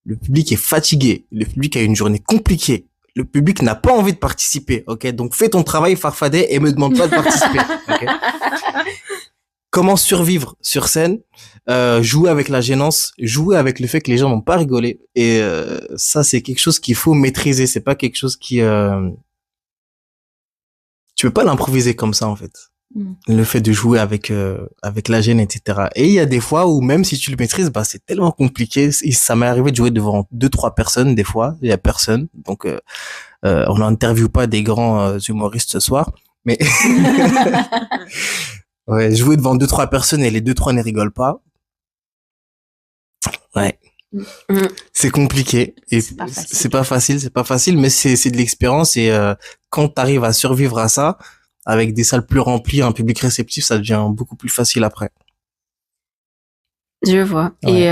le public est fatigué, le public a une journée compliquée, le public n'a pas envie de participer, ok? Donc, fais ton travail farfadet et me demande pas de participer, ok? Comment survivre sur scène, jouer avec la gênance, jouer avec le fait que les gens n'ont pas rigolé. Et ça, c'est quelque chose qu'il faut maîtriser. C'est pas quelque chose qui... Tu peux pas l'improviser comme ça, en fait. Le fait de jouer avec la gêne, etc. Et il y a des fois où même si tu le maîtrises, bah c'est tellement compliqué. Et ça m'est arrivé de jouer devant 2-3 personnes des fois. Il y a personne, donc on n'interviewe pas des grands humoristes ce soir, mais ouais, jouer devant 2-3 personnes et les 2-3 ne rigolent pas. Ouais. C'est compliqué et c'est pas facile, mais c'est de l'expérience et quand t'arrives à survivre à ça avec des salles plus remplies, un public réceptif, ça devient beaucoup plus facile après. Je vois. Ouais. Et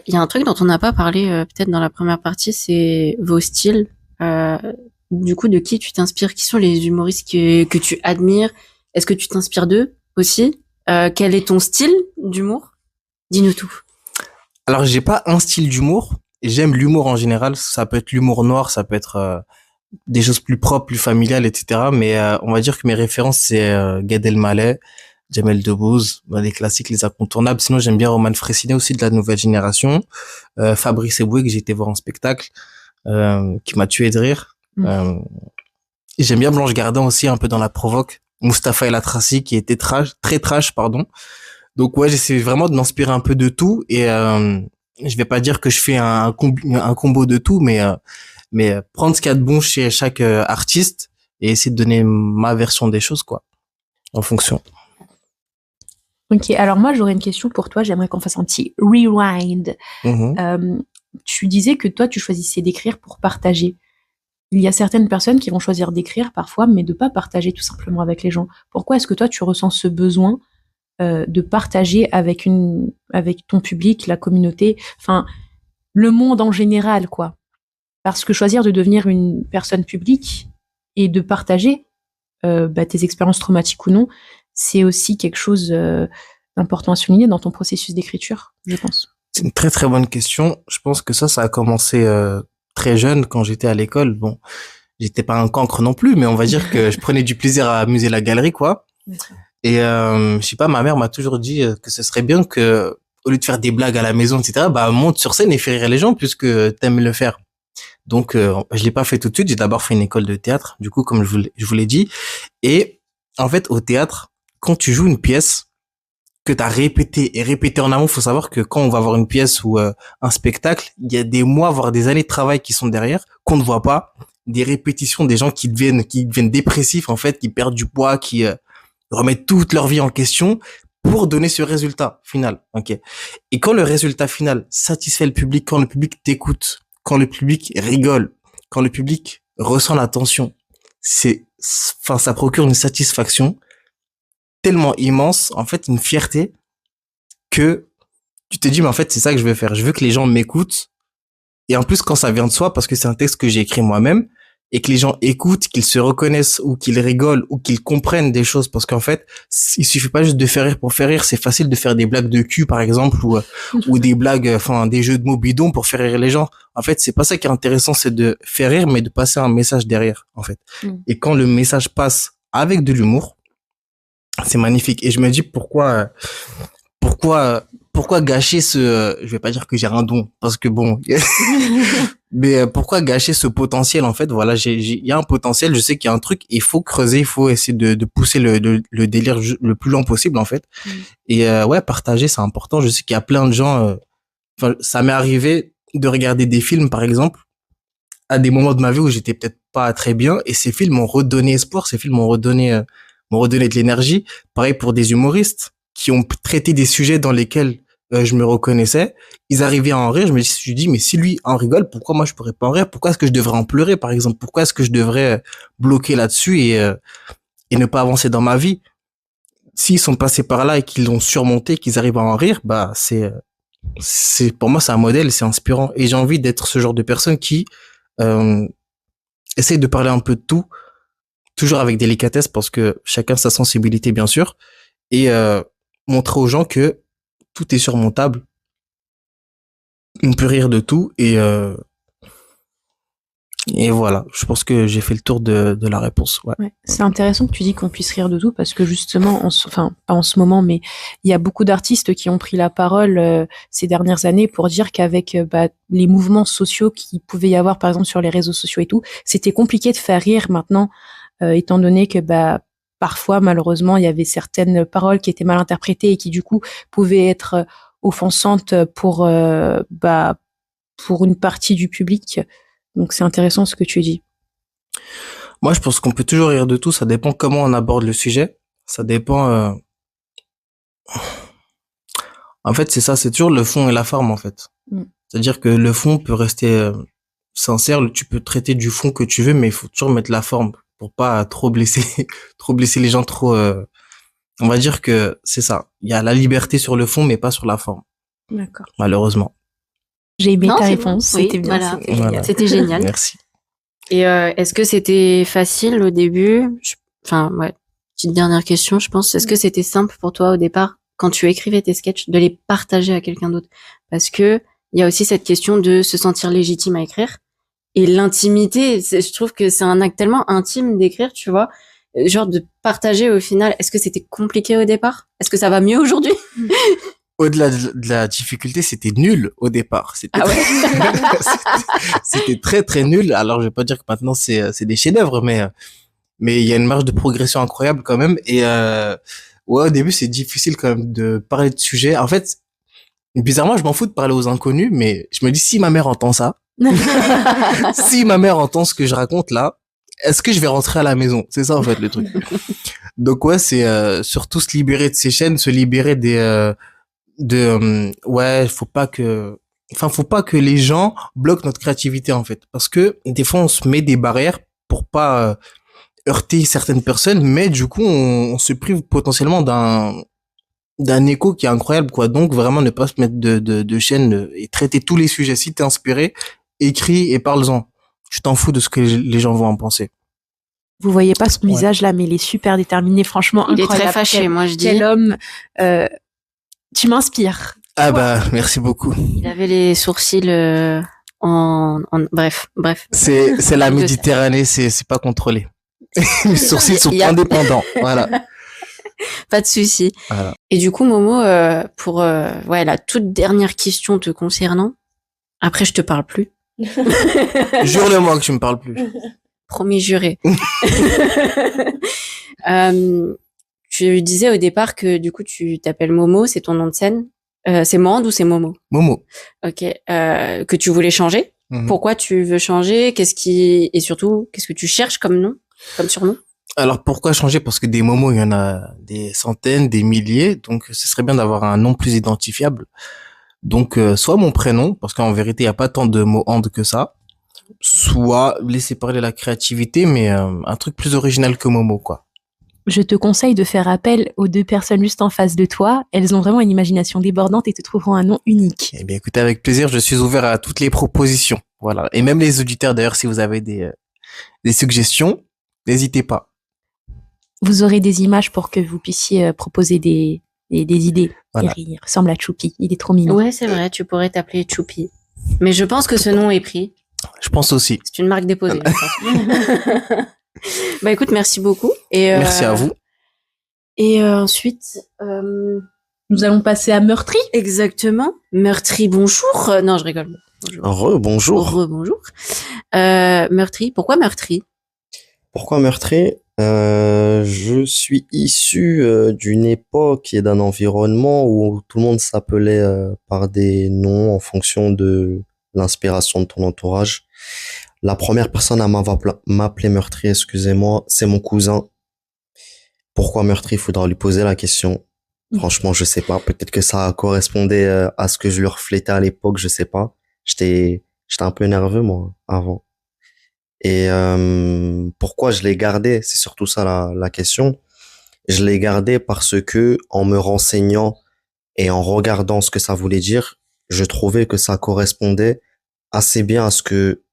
il y a un truc dont on n'a pas parlé peut-être dans la première partie, c'est vos styles. Du coup, de qui tu t'inspires? Qui sont les humoristes que tu admires? Est-ce que tu t'inspires d'eux aussi? Quel est ton style d'humour? Dis-nous tout. Alors, j'ai pas un style d'humour. J'aime l'humour en général. Ça peut être l'humour noir, ça peut être des choses plus propres, plus familiales, etc. Mais on va dire que mes références, c'est Gad Elmaleh, Jamel Debbouze, les classiques, les incontournables. Sinon, j'aime bien Roman Frécinet aussi de la nouvelle génération. Fabrice Eboué, que j'ai été voir en spectacle, qui m'a tué de rire. J'aime bien Blanche Gardin aussi, un peu dans la provoque. Mustapha El Atrassi, qui était très trash, pardon. Donc ouais, j'essaie vraiment de m'inspirer un peu de tout et je vais pas dire que je fais un combo de tout, mais prendre ce qu'il y a de bon chez chaque artiste et essayer de donner ma version des choses, quoi, en fonction. Ok, alors moi j'aurais une question pour toi, j'aimerais qu'on fasse un petit rewind. Tu disais que toi tu choisissais d'écrire pour partager. Il y a certaines personnes qui vont choisir d'écrire parfois, mais de pas partager tout simplement avec les gens. Pourquoi est-ce que toi tu ressens ce besoin de partager avec ton public, la communauté, enfin le monde en général, quoi? Parce que choisir de devenir une personne publique et de partager tes expériences traumatiques ou non, c'est aussi quelque chose d'important à souligner dans ton processus d'écriture, je pense. C'est une très très bonne question. Je pense que ça a commencé très jeune quand j'étais à l'école. Bon, j'étais pas un cancre non plus, mais on va dire que je prenais du plaisir à amuser la galerie, quoi. Et je sais pas, ma mère m'a toujours dit que ce serait bien que, au lieu de faire des blagues à la maison, etc., bah monte sur scène et fais rire les gens puisque t'aimes le faire. Donc je l'ai pas fait tout de suite. J'ai d'abord fait une école de théâtre, du coup, comme je vous l'ai dit. Et en fait, au théâtre, quand tu joues une pièce que t'as répété et répété en amont, faut savoir que quand on va voir une pièce ou un spectacle, il y a des mois, voire des années de travail qui sont derrière, qu'on ne voit pas. Des répétitions, des gens qui deviennent dépressifs, en fait, qui perdent du poids, qui remettent toute leur vie en question pour donner ce résultat final. Ok. Et quand le résultat final satisfait le public, quand le public t'écoute, quand le public rigole, quand le public ressent l'attention, ça procure une satisfaction tellement immense, en fait, une fierté que tu te dis, mais en fait, c'est ça que je veux faire. Je veux que les gens m'écoutent. Et en plus, quand ça vient de soi, parce que c'est un texte que j'ai écrit moi-même, et que les gens écoutent, qu'ils se reconnaissent ou qu'ils rigolent ou qu'ils comprennent des choses, parce qu'en fait, il suffit pas juste de faire rire pour faire rire. C'est facile de faire des blagues de cul, par exemple, ou des blagues, enfin, des jeux de mots bidons pour faire rire les gens. En fait, c'est pas ça qui est intéressant, c'est de faire rire, mais de passer un message derrière, en fait. Et quand le message passe avec de l'humour, c'est magnifique. Et je me dis pourquoi gâcher je vais pas dire que j'ai un don, parce que bon, mais pourquoi gâcher ce potentiel, en fait? Voilà, il y a un potentiel, je sais qu'il y a un truc, il faut creuser, il faut essayer de pousser le délire le plus loin possible, en fait. Et ouais, partager, c'est important. Je sais qu'il y a plein de gens, ça m'est arrivé de regarder des films, par exemple, à des moments de ma vie où j'étais peut-être pas très bien, et ces films m'ont redonné espoir, ces films m'ont redonné de l'énergie. Pareil pour des humoristes qui ont traité des sujets dans lesquels je me reconnaissais, ils arrivaient à en rire. Je me suis dit, mais si lui en rigole, pourquoi moi je pourrais pas en rire? Pourquoi est-ce que je devrais en pleurer, par exemple? Pourquoi est-ce que je devrais bloquer là-dessus et ne pas avancer dans ma vie? S'ils sont passés par là et qu'ils l'ont surmonté, qu'ils arrivent à en rire, bah pour moi c'est un modèle, c'est inspirant. Et j'ai envie d'être ce genre de personne qui essaye de parler un peu de tout, toujours avec délicatesse, parce que chacun sa sensibilité, bien sûr, et montrer aux gens que tout est surmontable, on peut rire de tout, et voilà, je pense que j'ai fait le tour de la réponse. Ouais. C'est intéressant que tu dis qu'on puisse rire de tout, parce que justement, pas en ce moment, mais il y a beaucoup d'artistes qui ont pris la parole ces dernières années pour dire qu'avec les mouvements sociaux qu'il pouvait y avoir, par exemple sur les réseaux sociaux et tout, c'était compliqué de faire rire maintenant, étant donné que parfois, malheureusement, il y avait certaines paroles qui étaient mal interprétées et qui, du coup, pouvaient être offensantes pour une partie du public. Donc, c'est intéressant ce que tu dis. Moi, je pense qu'on peut toujours rire de tout. Ça dépend comment on aborde le sujet. Ça dépend. En fait, c'est ça. C'est toujours le fond et la forme, en fait. C'est-à-dire que le fond peut rester sincère. Tu peux traiter du fond que tu veux, mais il faut toujours mettre la forme pour pas trop blesser, trop blesser les gens. On va dire que c'est ça. Il y a la liberté sur le fond, mais pas sur la forme. D'accord. Malheureusement. J'ai aimé ta c'est réponse. bon. Oui, C'était bien. voilà. C'était génial. Merci. Et est-ce que c'était facile au début? Enfin, ouais. Petite dernière question, je pense. Est-ce que c'était simple pour toi au départ, quand tu écrivais tes sketchs, de les partager à quelqu'un d'autre? Parce que il y a aussi cette question de se sentir légitime à écrire. Et l'intimité, je trouve que c'est un acte tellement intime d'écrire, tu vois. Genre de partager au final. Est-ce que c'était compliqué au départ? Est-ce que ça va mieux aujourd'hui? Au-delà de la difficulté, c'était nul au départ. C'était c'était très très nul. Alors je vais pas dire que maintenant c'est des chefs-d'œuvre, mais il y a une marge de progression incroyable quand même. Et ouais, au début c'est difficile quand même de parler de sujets. En fait, bizarrement, je m'en fous de parler aux inconnus, mais je me dis si ma mère entend ça, si ma mère entend ce que je raconte là, est-ce que je vais rentrer à la maison? C'est ça en fait le truc. Donc ouais, c'est surtout se libérer de ces chaînes, se libérer ouais, faut pas que les gens bloquent notre créativité en fait, parce que des fois on se met des barrières pour pas heurter certaines personnes, mais du coup on se prive potentiellement d'un écho qui est incroyable quoi. Donc vraiment ne pas se mettre de chaîne et traiter tous les sujets. Si t'es inspiré, écris et parle-en. Tu t'en fous de ce que les gens vont en penser. Vous voyez pas son visage là, mais il est super déterminé, franchement Il incroyable. est très fâché, moi je dis. Quel homme. Tu m'inspires. Ah bah merci beaucoup. Il avait les sourcils bref. C'est la Méditerranée, c'est pas contrôlé. Les sourcils sont indépendants. Voilà. Pas de souci. Voilà. Et du coup, Momo, pour la toute dernière question te concernant, après je te parle plus. Jure-le-moi que tu me parles plus. Promis juré. Tu disais au départ que du coup tu t'appelles Momo, c'est ton nom de scène. C'est Mande ou c'est Momo? Momo. Ok. Que tu voulais changer. Pourquoi tu veux changer? Et surtout, qu'est-ce que tu cherches comme nom, comme surnom? Alors pourquoi changer? Parce que des Momos, il y en a des centaines, des milliers, donc ce serait bien d'avoir un nom plus identifiable. Donc soit mon prénom, parce qu'en vérité il y a pas tant de mots and que ça, soit laisser parler la créativité, mais un truc plus original que Momo quoi. Je te conseille de faire appel aux deux personnes juste en face de toi. Elles ont vraiment une imagination débordante et te trouveront un nom unique. Eh bien, écoutez, avec plaisir, je suis ouvert à toutes les propositions. Voilà. Et même les auditeurs, d'ailleurs, si vous avez des suggestions, n'hésitez pas. Vous aurez des images pour que vous puissiez proposer des idées. Voilà. Il ressemble à Choupi. Il est trop mignon. Ouais, c'est vrai, tu pourrais t'appeler Choupi. Mais je pense que ce nom est pris. Je pense aussi. C'est une marque déposée. Je pense. Bah écoute, merci beaucoup. Et, merci à vous. Et ensuite, nous allons passer à Meurtri. Exactement. Meurtri, bonjour. Non, je rigole. Bonjour. Rebonjour. Meurtri, pourquoi Meurtri? Pourquoi Meurtri? Je suis issu d'une époque et d'un environnement où tout le monde s'appelait par des noms en fonction de l'inspiration de ton entourage. La première personne à m'appeler Meurtri, excusez-moi, c'est mon cousin. Pourquoi Meurtri? Il faudra lui poser la question. Franchement, je sais pas. Peut-être que ça correspondait à ce que je lui reflétais à l'époque, je sais pas. J'étais un peu nerveux, moi, avant. Et pourquoi je l'ai gardé? C'est surtout ça la question. Je l'ai gardé parce que, en me renseignant et en regardant ce que ça voulait dire, je trouvais que ça correspondait assez bien à ce que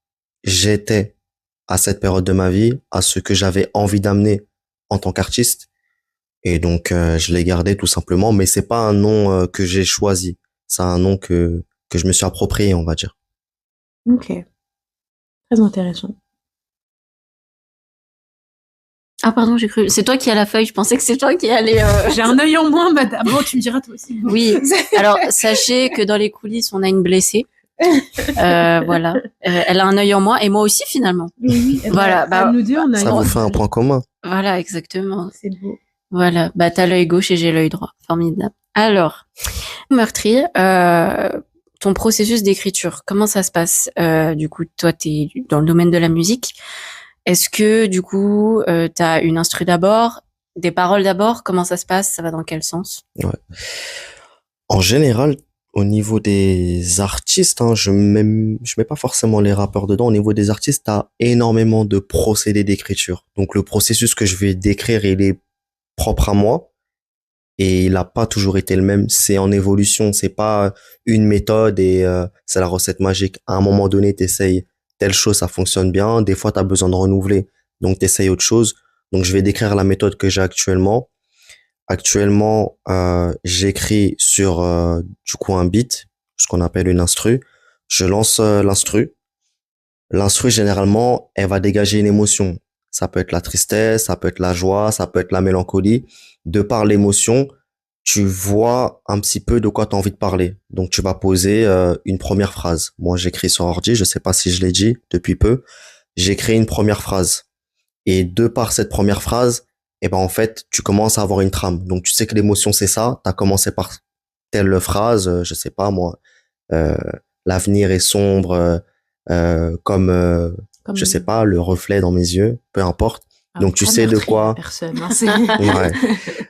j'étais à cette période de ma vie, à ce que j'avais envie d'amener en tant qu'artiste. Et donc, je l'ai gardé tout simplement, mais c'est pas un nom que j'ai choisi. C'est un nom que je me suis approprié, on va dire. Ok. Très intéressant. Ah pardon, j'ai cru. C'est toi qui as la feuille. Je pensais que c'est toi qui allais. J'ai un œil en moins, madame. Bon, tu me diras toi aussi. Oui. Alors sachez que dans les coulisses, on a une blessée. Voilà. Elle a un œil en moi et moi aussi finalement. Oui, Voilà, bah, nous deux, on a Ça vous fait un point commun. Voilà, exactement. C'est beau. Voilà, bah t'as l'œil gauche et j'ai l'œil droit. Formidable. Alors, Meurtri, ton processus d'écriture, comment ça se passe? Du coup, toi, t'es dans le domaine de la musique. Est-ce que, du coup, t'as une instru d'abord, des paroles d'abord? Comment ça se passe? Ça va dans quel sens? Ouais. En général, au niveau des artistes, hein, je mets pas forcément les rappeurs dedans. Au niveau des artistes, t'as énormément de procédés d'écriture. Donc le processus que je vais décrire, il est propre à moi et il a pas toujours été le même. C'est en évolution. C'est pas une méthode et c'est la recette magique. À un moment donné, t'essayes telle chose, ça fonctionne bien. Des fois, t'as besoin de renouveler, donc t'essayes autre chose. Donc je vais décrire la méthode que j'ai actuellement. Actuellement, j'écris sur du coup un beat, ce qu'on appelle une instru. Je lance l'instru. L'instru, généralement, elle va dégager une émotion. Ça peut être la tristesse, ça peut être la joie, ça peut être la mélancolie. De par l'émotion, tu vois un petit peu de quoi tu as envie de parler. Donc, tu vas poser une première phrase. Moi, j'écris sur ordi, je sais pas si je l'ai dit depuis peu. J'écris une première phrase. Et de par cette première phrase, et ben en fait, tu commences à avoir une trame. Donc, tu sais que l'émotion, c'est ça. Tu as commencé par telle phrase, je sais pas moi, euh, l'avenir est sombre, comme je sais pas, le reflet dans mes yeux, peu importe. Donc tu sais de quoi personne, hein, ouais.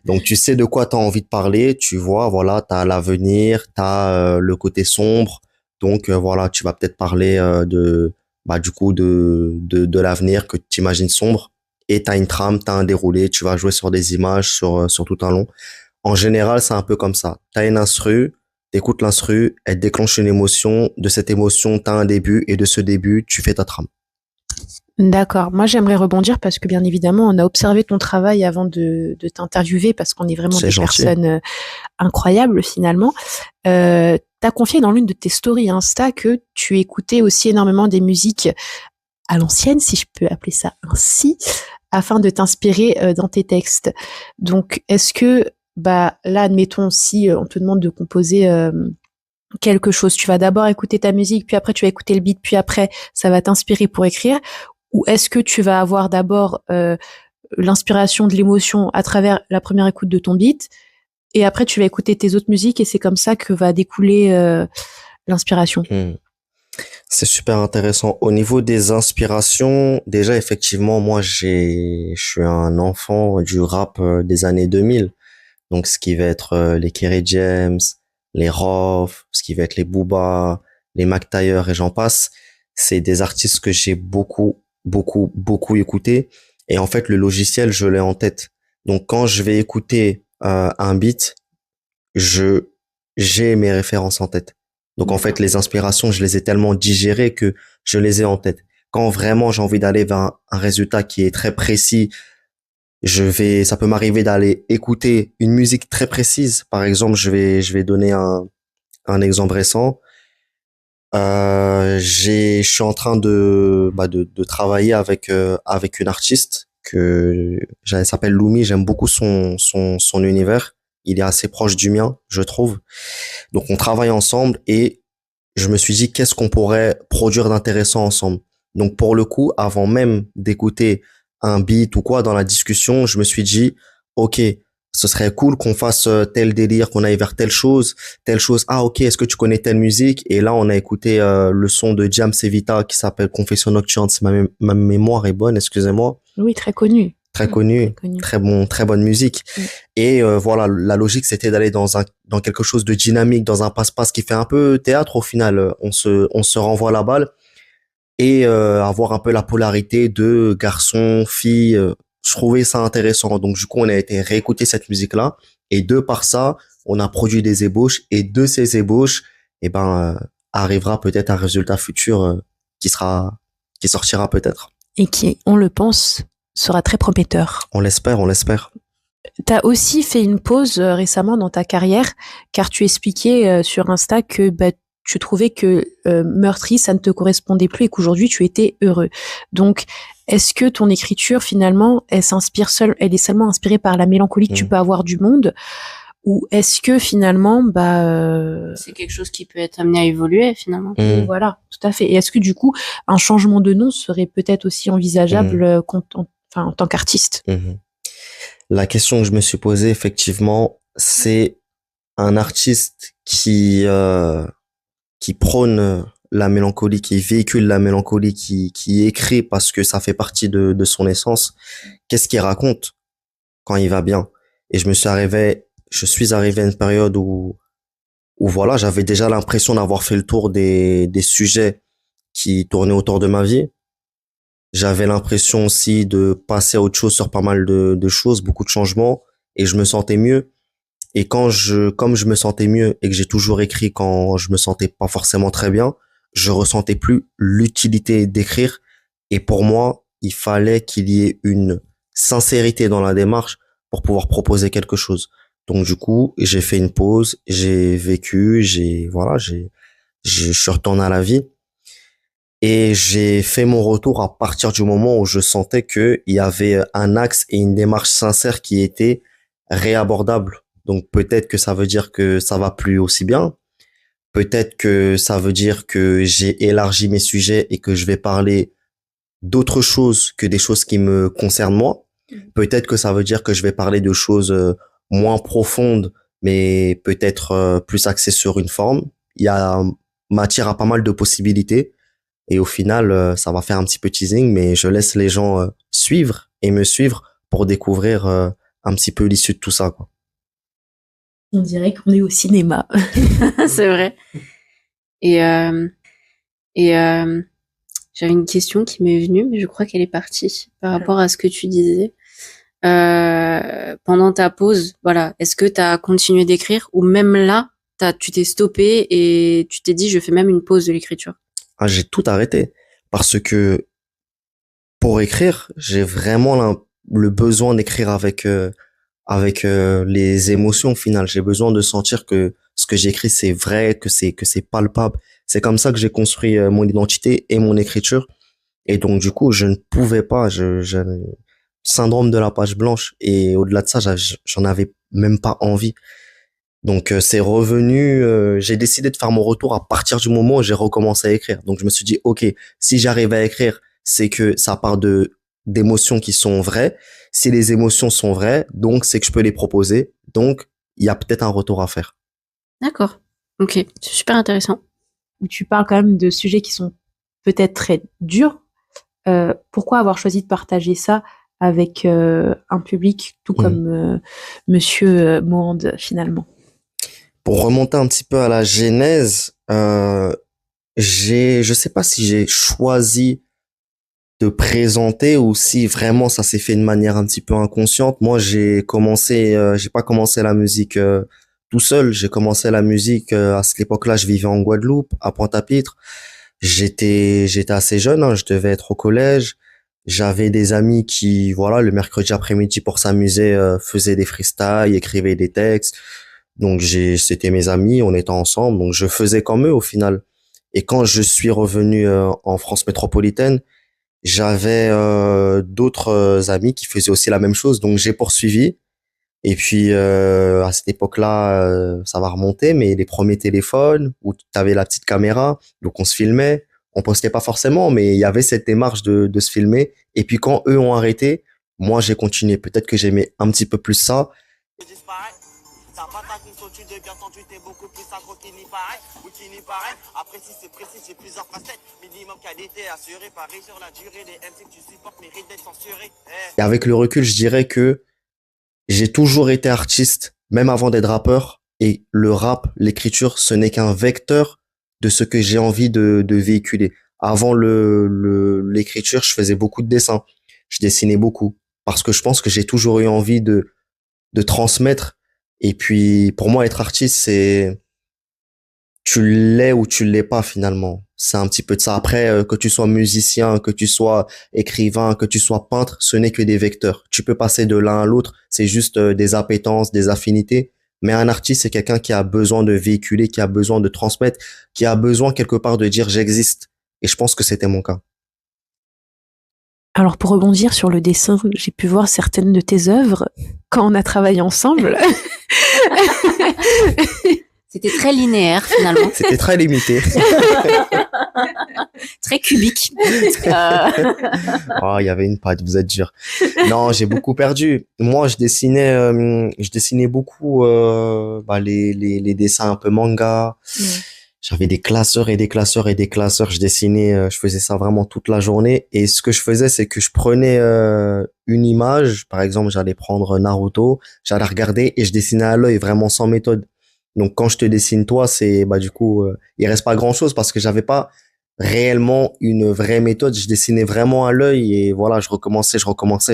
Donc tu sais de quoi tu as envie de parler, tu vois, voilà, tu as l'avenir, tu as le côté sombre. Donc voilà, tu vas peut-être parler de bah du coup de l'avenir que tu imagines sombre et tu as une trame, tu as un déroulé, tu vas jouer sur des images sur tout un long. En général, c'est un peu comme ça. Tu as une instru, t'écoutes l'instru, elle déclenche une émotion, de cette émotion, tu as un début et de ce début, tu fais ta trame. D'accord. Moi, j'aimerais rebondir parce que bien évidemment, on a observé ton travail avant de t'interviewer parce qu'on est vraiment des personnes incroyables finalement. T'as confié dans l'une de tes stories Insta que tu écoutais aussi énormément des musiques à l'ancienne, si je peux appeler ça ainsi, afin de t'inspirer dans tes textes. Donc, est-ce que, bah, là, admettons, si on te demande de composer quelque chose, tu vas d'abord écouter ta musique, puis après tu vas écouter le beat, puis après ça va t'inspirer pour écrire, ou est-ce que tu vas avoir d'abord l'inspiration de l'émotion à travers la première écoute de ton beat, et après tu vas écouter tes autres musiques, et c'est comme ça que va découler l'inspiration. C'est super intéressant. Au niveau des inspirations, déjà effectivement, moi je suis un enfant du rap des années 2000, donc ce qui va être les Kerry James, les Rof, ce qui va être les Booba, les Mac Taylor et j'en passe. C'est des artistes que j'ai beaucoup écouté. Et en fait, le logiciel, je l'ai en tête. Donc, quand je vais écouter un beat, j'ai mes références en tête. Donc, en fait, les inspirations, je les ai tellement digérées que je les ai en tête. Quand vraiment j'ai envie d'aller vers un résultat qui est très précis, ça peut m'arriver d'aller écouter une musique très précise. Par exemple, je vais donner un exemple récent. Je suis en train de travailler avec une artiste elle s'appelle Lumi. J'aime beaucoup son univers. Il est assez proche du mien, je trouve. Donc, on travaille ensemble et je me suis dit qu'est-ce qu'on pourrait produire d'intéressant ensemble. Donc, pour le coup, avant même d'écouter un beat ou quoi dans la discussion, je me suis dit, ok, ce serait cool qu'on fasse tel délire, qu'on aille vers telle chose. Ah, ok, est-ce que tu connais telle musique? Et là, on a écouté le son de Jam Sevita qui s'appelle Confession Nocturne. Si ma mémoire est bonne, excusez-moi. Oui, très connu. Très connu. Très bonne musique. Et voilà, la logique, c'était d'aller dans quelque chose de dynamique, dans un passe-passe qui fait un peu théâtre au final. On se renvoie la balle. Et avoir un peu la polarité de garçon, fille. Je trouvais ça intéressant. Donc, du coup, on a été réécouter cette musique-là. Et de par ça, on a produit des ébauches. Et de ces ébauches, arrivera peut-être un résultat futur qui sortira peut-être. Et qui, on le pense, sera très prometteur. On l'espère. T'as aussi fait une pause récemment dans ta carrière, car tu expliquais sur Insta que tu trouvais que Meurtri, ça ne te correspondait plus et qu'aujourd'hui tu étais heureux. Donc, est-ce que ton écriture finalement, elle est seulement inspirée par la mélancolie que tu peux avoir du monde, Ou est-ce que finalement, C'est quelque chose qui peut être amené à évoluer finalement. Voilà, tout à fait. Et est-ce que du coup, un changement de nom serait peut-être aussi envisageable en tant qu'artiste? La question que je me suis posée, effectivement, c'est un artiste qui prône la mélancolie, qui véhicule la mélancolie, qui écrit parce que ça fait partie de son essence. Qu'est-ce qu'il raconte quand il va bien? Et je suis arrivé à une période où voilà, j'avais déjà l'impression d'avoir fait le tour des sujets qui tournaient autour de ma vie. J'avais l'impression aussi de passer à autre chose sur pas mal de choses, beaucoup de changements, et je me sentais mieux. Et comme je me sentais mieux et que j'ai toujours écrit quand je me sentais pas forcément très bien, je ressentais plus l'utilité d'écrire. Et pour moi, il fallait qu'il y ait une sincérité dans la démarche pour pouvoir proposer quelque chose. Donc du coup, j'ai fait une pause, j'ai vécu, je suis retourné à la vie et j'ai fait mon retour à partir du moment où je sentais que il y avait un axe et une démarche sincère qui était réabordable. Donc peut-être que ça veut dire que ça va plus aussi bien. Peut-être que ça veut dire que j'ai élargi mes sujets et que je vais parler d'autres choses que des choses qui me concernent moi. Peut-être que ça veut dire que je vais parler de choses moins profondes, mais peut-être plus axées sur une forme. Il y a matière à pas mal de possibilités. Et au final, ça va faire un petit peu teasing, mais je laisse les gens suivre et me suivre pour découvrir un petit peu l'issue de tout ça, quoi. On dirait qu'on est au cinéma. C'est vrai. Et j'avais une question qui m'est venue, mais je crois qu'elle est partie par rapport à ce que tu disais. Pendant ta pause, voilà, est-ce que tu as continué d'écrire ou même là, tu t'es stoppé et tu t'es dit je fais même une pause de l'écriture? Ah, j'ai tout arrêté parce que pour écrire, j'ai vraiment le besoin d'écrire avec les émotions au final. J'ai besoin de sentir que ce que j'écris c'est vrai, que c'est palpable. C'est comme ça que j'ai construit mon identité et mon écriture. Et donc du coup, je ne pouvais pas, syndrome de la page blanche, et au-delà de ça, j'en avais même pas envie. Donc c'est revenu, j'ai décidé de faire mon retour à partir du moment où j'ai recommencé à écrire. Donc je me suis dit OK, si j'arrive à écrire, c'est que ça part d'émotions qui sont vraies. Si les émotions sont vraies, donc c'est que je peux les proposer. Donc il y a peut-être un retour à faire. D'accord. OK, c'est super intéressant. Tu parles quand même de sujets qui sont peut-être très durs. Pourquoi avoir choisi de partager ça avec un public tout comme Monsieur Mohand finalement? Pour remonter un petit peu à la genèse, je sais pas si j'ai choisi de présenter ou si vraiment ça s'est fait de manière un petit peu inconsciente. Moi, j'ai pas commencé la musique tout seul. J'ai commencé la musique à cette époque-là. Je vivais en Guadeloupe, à Pointe-à-Pitre. J'étais assez jeune, hein, je devais être au collège. J'avais des amis qui, voilà, le mercredi après-midi pour s'amuser, faisaient des freestyles, écrivaient des textes. Donc c'était mes amis, on était ensemble, donc je faisais comme eux au final. Et quand je suis revenu en France métropolitaine, j'avais d'autres amis qui faisaient aussi la même chose, donc j'ai poursuivi. Et puis à cette époque-là, ça va remonter, mais les premiers téléphones où tu avais la petite caméra, donc on se filmait, on postait pas forcément, mais il y avait cette démarche de se filmer. Et puis quand eux ont arrêté, moi j'ai continué. Peut-être que j'aimais un petit peu plus ça. Tu deviens tendu, t'es beaucoup plus agro qui n'y paraît ou qui n'y paraît. Après, si c'est précis, j'ai plusieurs facettes. Minimum qualité assurée, pareil sur la durée. Les MC que tu supportes méritent d'être censurés. Et avec le recul, je dirais que j'ai toujours été artiste, même avant d'être rappeur. Et le rap, l'écriture, ce n'est qu'un vecteur de ce que j'ai envie de véhiculer. Avant l'écriture, je faisais beaucoup de dessins. Je dessinais beaucoup. Parce que je pense que j'ai toujours eu envie de transmettre. Et puis, pour moi, être artiste, c'est, tu l'es ou tu l'es pas, finalement. C'est un petit peu de ça. Après, que tu sois musicien, que tu sois écrivain, que tu sois peintre, ce n'est que des vecteurs. Tu peux passer de l'un à l'autre. C'est juste des appétences, des affinités. Mais un artiste, c'est quelqu'un qui a besoin de véhiculer, qui a besoin de transmettre, qui a besoin quelque part de dire j'existe. Et je pense que c'était mon cas. Alors pour rebondir sur le dessin, j'ai pu voir certaines de tes œuvres quand on a travaillé ensemble. C'était très linéaire finalement, C'était très limité. très cubique. Oh, il y avait une patte, vous êtes dur. Non, j'ai beaucoup perdu. Moi, je dessinais beaucoup les dessins un peu manga. Ouais. J'avais des classeurs et des classeurs et des classeurs. Je dessinais, je faisais ça vraiment toute la journée. Et ce que je faisais, c'est que je prenais une image. Par exemple, j'allais prendre Naruto, j'allais regarder et je dessinais à l'œil, vraiment sans méthode. Donc, quand je te dessine toi, c'est du coup, il reste pas grand-chose parce que j'avais pas réellement une vraie méthode. Je dessinais vraiment à l'œil et voilà, je recommençais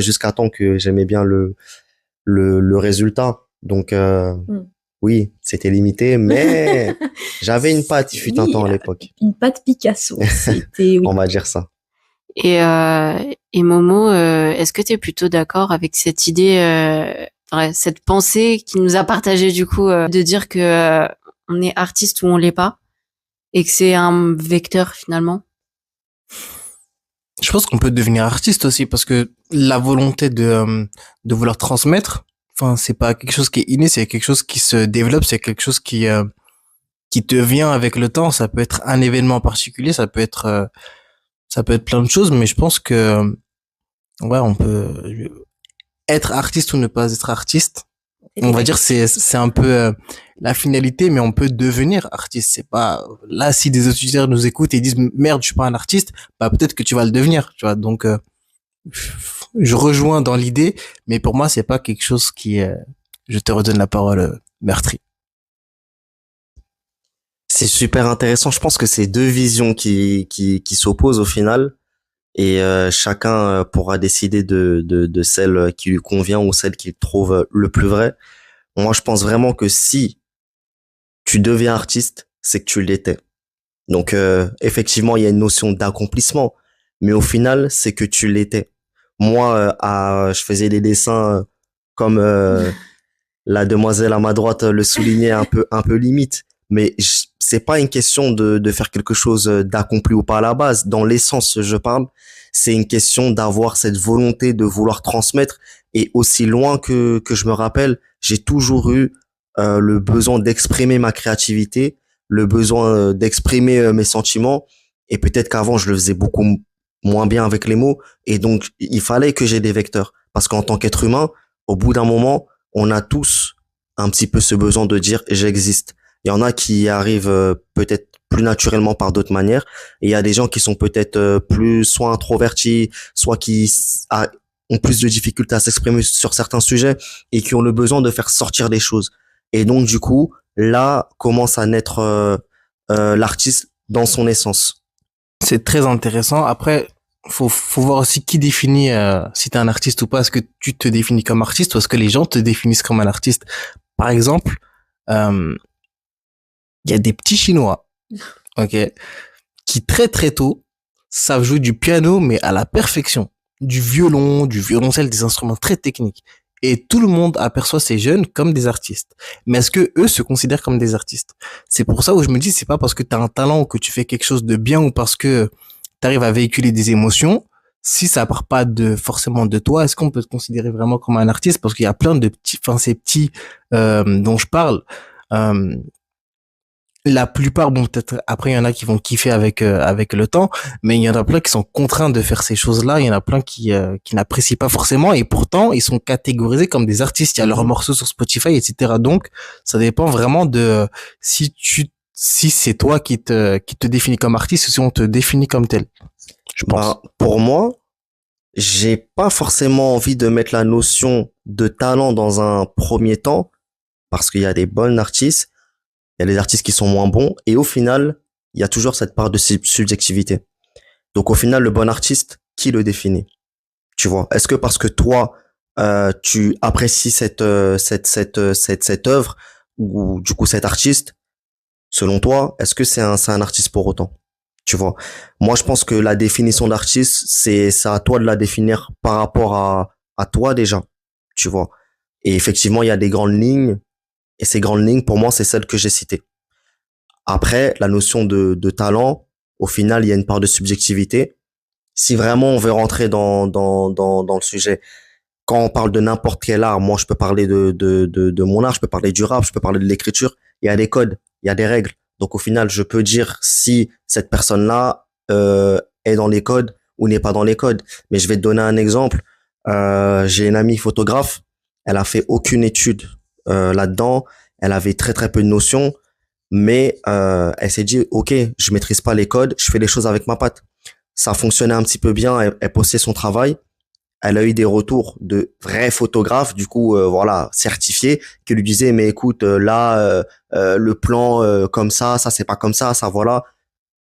jusqu'à temps que j'aimais bien le résultat. Donc, Mm. oui, c'était limité, mais j'avais une patte, il fut un temps à l'époque. Une patte Picasso. C'était, oui. On va dire ça. Et Momo, est-ce que tu es plutôt d'accord avec cette idée, cette pensée qui nous a partagé du coup, de dire que on est artiste ou on l'est pas, et que c'est un vecteur finalement? Je pense qu'on peut devenir artiste aussi parce que la volonté de vouloir transmettre, enfin, c'est pas quelque chose qui est inné, c'est quelque chose qui se développe, c'est quelque chose qui te vient avec le temps. Ça peut être un événement particulier, ça peut être plein de choses, mais je pense que, ouais, on peut être artiste ou ne pas être artiste. On va dire c'est un peu la finalité, mais on peut devenir artiste. C'est pas là si des auditeurs nous écoutent et disent merde, je suis pas un artiste, bah peut-être que tu vas le devenir, tu vois. Donc je rejoins dans l'idée, mais pour moi c'est pas quelque chose qui je te redonne la parole, Meurtri. C'est super intéressant. Je pense que c'est deux visions qui s'opposent au final. Et chacun pourra décider de celle qui lui convient ou celle qu'il trouve le plus vrai. Moi, je pense vraiment que si tu deviens artiste, c'est que tu l'étais. Donc, effectivement, il y a une notion d'accomplissement, mais au final, c'est que tu l'étais. Moi, je faisais des dessins comme la demoiselle à ma droite le soulignait un peu limite, mais c'est pas une question de faire quelque chose d'accompli ou pas à la base. Dans l'essence, je parle, c'est une question d'avoir cette volonté de vouloir transmettre. Et aussi loin que je me rappelle, j'ai toujours eu le besoin d'exprimer ma créativité, le besoin d'exprimer mes sentiments. Et peut-être qu'avant, je le faisais beaucoup moins bien avec les mots. Et donc, il fallait que j'ai des vecteurs. Parce qu'en tant qu'être humain, au bout d'un moment, on a tous un petit peu ce besoin de dire j'existe. Il y en a qui arrivent peut-être plus naturellement par d'autres manières. Et il y a des gens qui sont peut-être plus soit introvertis, soit qui ont plus de difficultés à s'exprimer sur certains sujets et qui ont le besoin de faire sortir des choses. Et donc, du coup, là commence à naître l'artiste dans son essence. C'est très intéressant. Après, faut voir aussi qui définit si t'es un artiste ou pas. Est-ce que tu te définis comme artiste ou est-ce que les gens te définissent comme un artiste? Par exemple, il y a des petits Chinois, ok, qui très très tôt savent jouer du piano mais à la perfection, du violon, du violoncelle, des instruments très techniques. Et tout le monde aperçoit ces jeunes comme des artistes. Mais est-ce que eux se considèrent comme des artistes? C'est pour ça où je me dis, c'est pas parce que t'as un talent ou que tu fais quelque chose de bien ou parce que t'arrives à véhiculer des émotions, si ça part pas forcément de toi, est-ce qu'on peut te considérer vraiment comme un artiste? Parce qu'il y a plein de petits, enfin ces petits dont je parle. La plupart, bon, peut-être après il y en a qui vont kiffer avec le temps, mais il y en a plein qui sont contraints de faire ces choses-là. Il y en a plein qui n'apprécient pas forcément et pourtant ils sont catégorisés comme des artistes. Il y a leurs morceaux sur Spotify, etc. Donc ça dépend vraiment de si c'est toi qui te définis comme artiste ou si on te définit comme tel. Je pense. Pour moi, j'ai pas forcément envie de mettre la notion de talent dans un premier temps parce qu'il y a des bons artistes. Il y a des artistes qui sont moins bons et au final, il y a toujours cette part de subjectivité. Donc au final, le bon artiste, qui le définit? Tu vois? Est-ce que parce que toi, tu apprécies cette œuvre ou du coup cet artiste, selon toi, est-ce que c'est un artiste pour autant? Tu vois? Moi, je pense que la définition d'artiste, c'est à toi de la définir par rapport à toi déjà. Tu vois? Et effectivement, il y a des grandes lignes. Et ces grandes lignes, pour moi, c'est celles que j'ai citées. Après, la notion de talent, au final, il y a une part de subjectivité. Si vraiment on veut rentrer dans le sujet, quand on parle de n'importe quel art, moi, je peux parler de mon art, je peux parler du rap, je peux parler de l'écriture. Il y a des codes, il y a des règles. Donc, au final, je peux dire si cette personne-là est dans les codes ou n'est pas dans les codes. Mais je vais te donner un exemple. J'ai une amie photographe. Elle a fait aucune étude là-dedans. Elle avait très très peu de notions. Mais elle s'est dit, ok, je maîtrise pas les codes, je fais les choses avec ma patte. Ça fonctionnait un petit peu bien. Elle postait son travail. Elle a eu des retours de vrais photographes, du coup, voilà, certifiés, qui lui disaient, mais écoute, le plan comme ça c'est pas comme ça, voilà.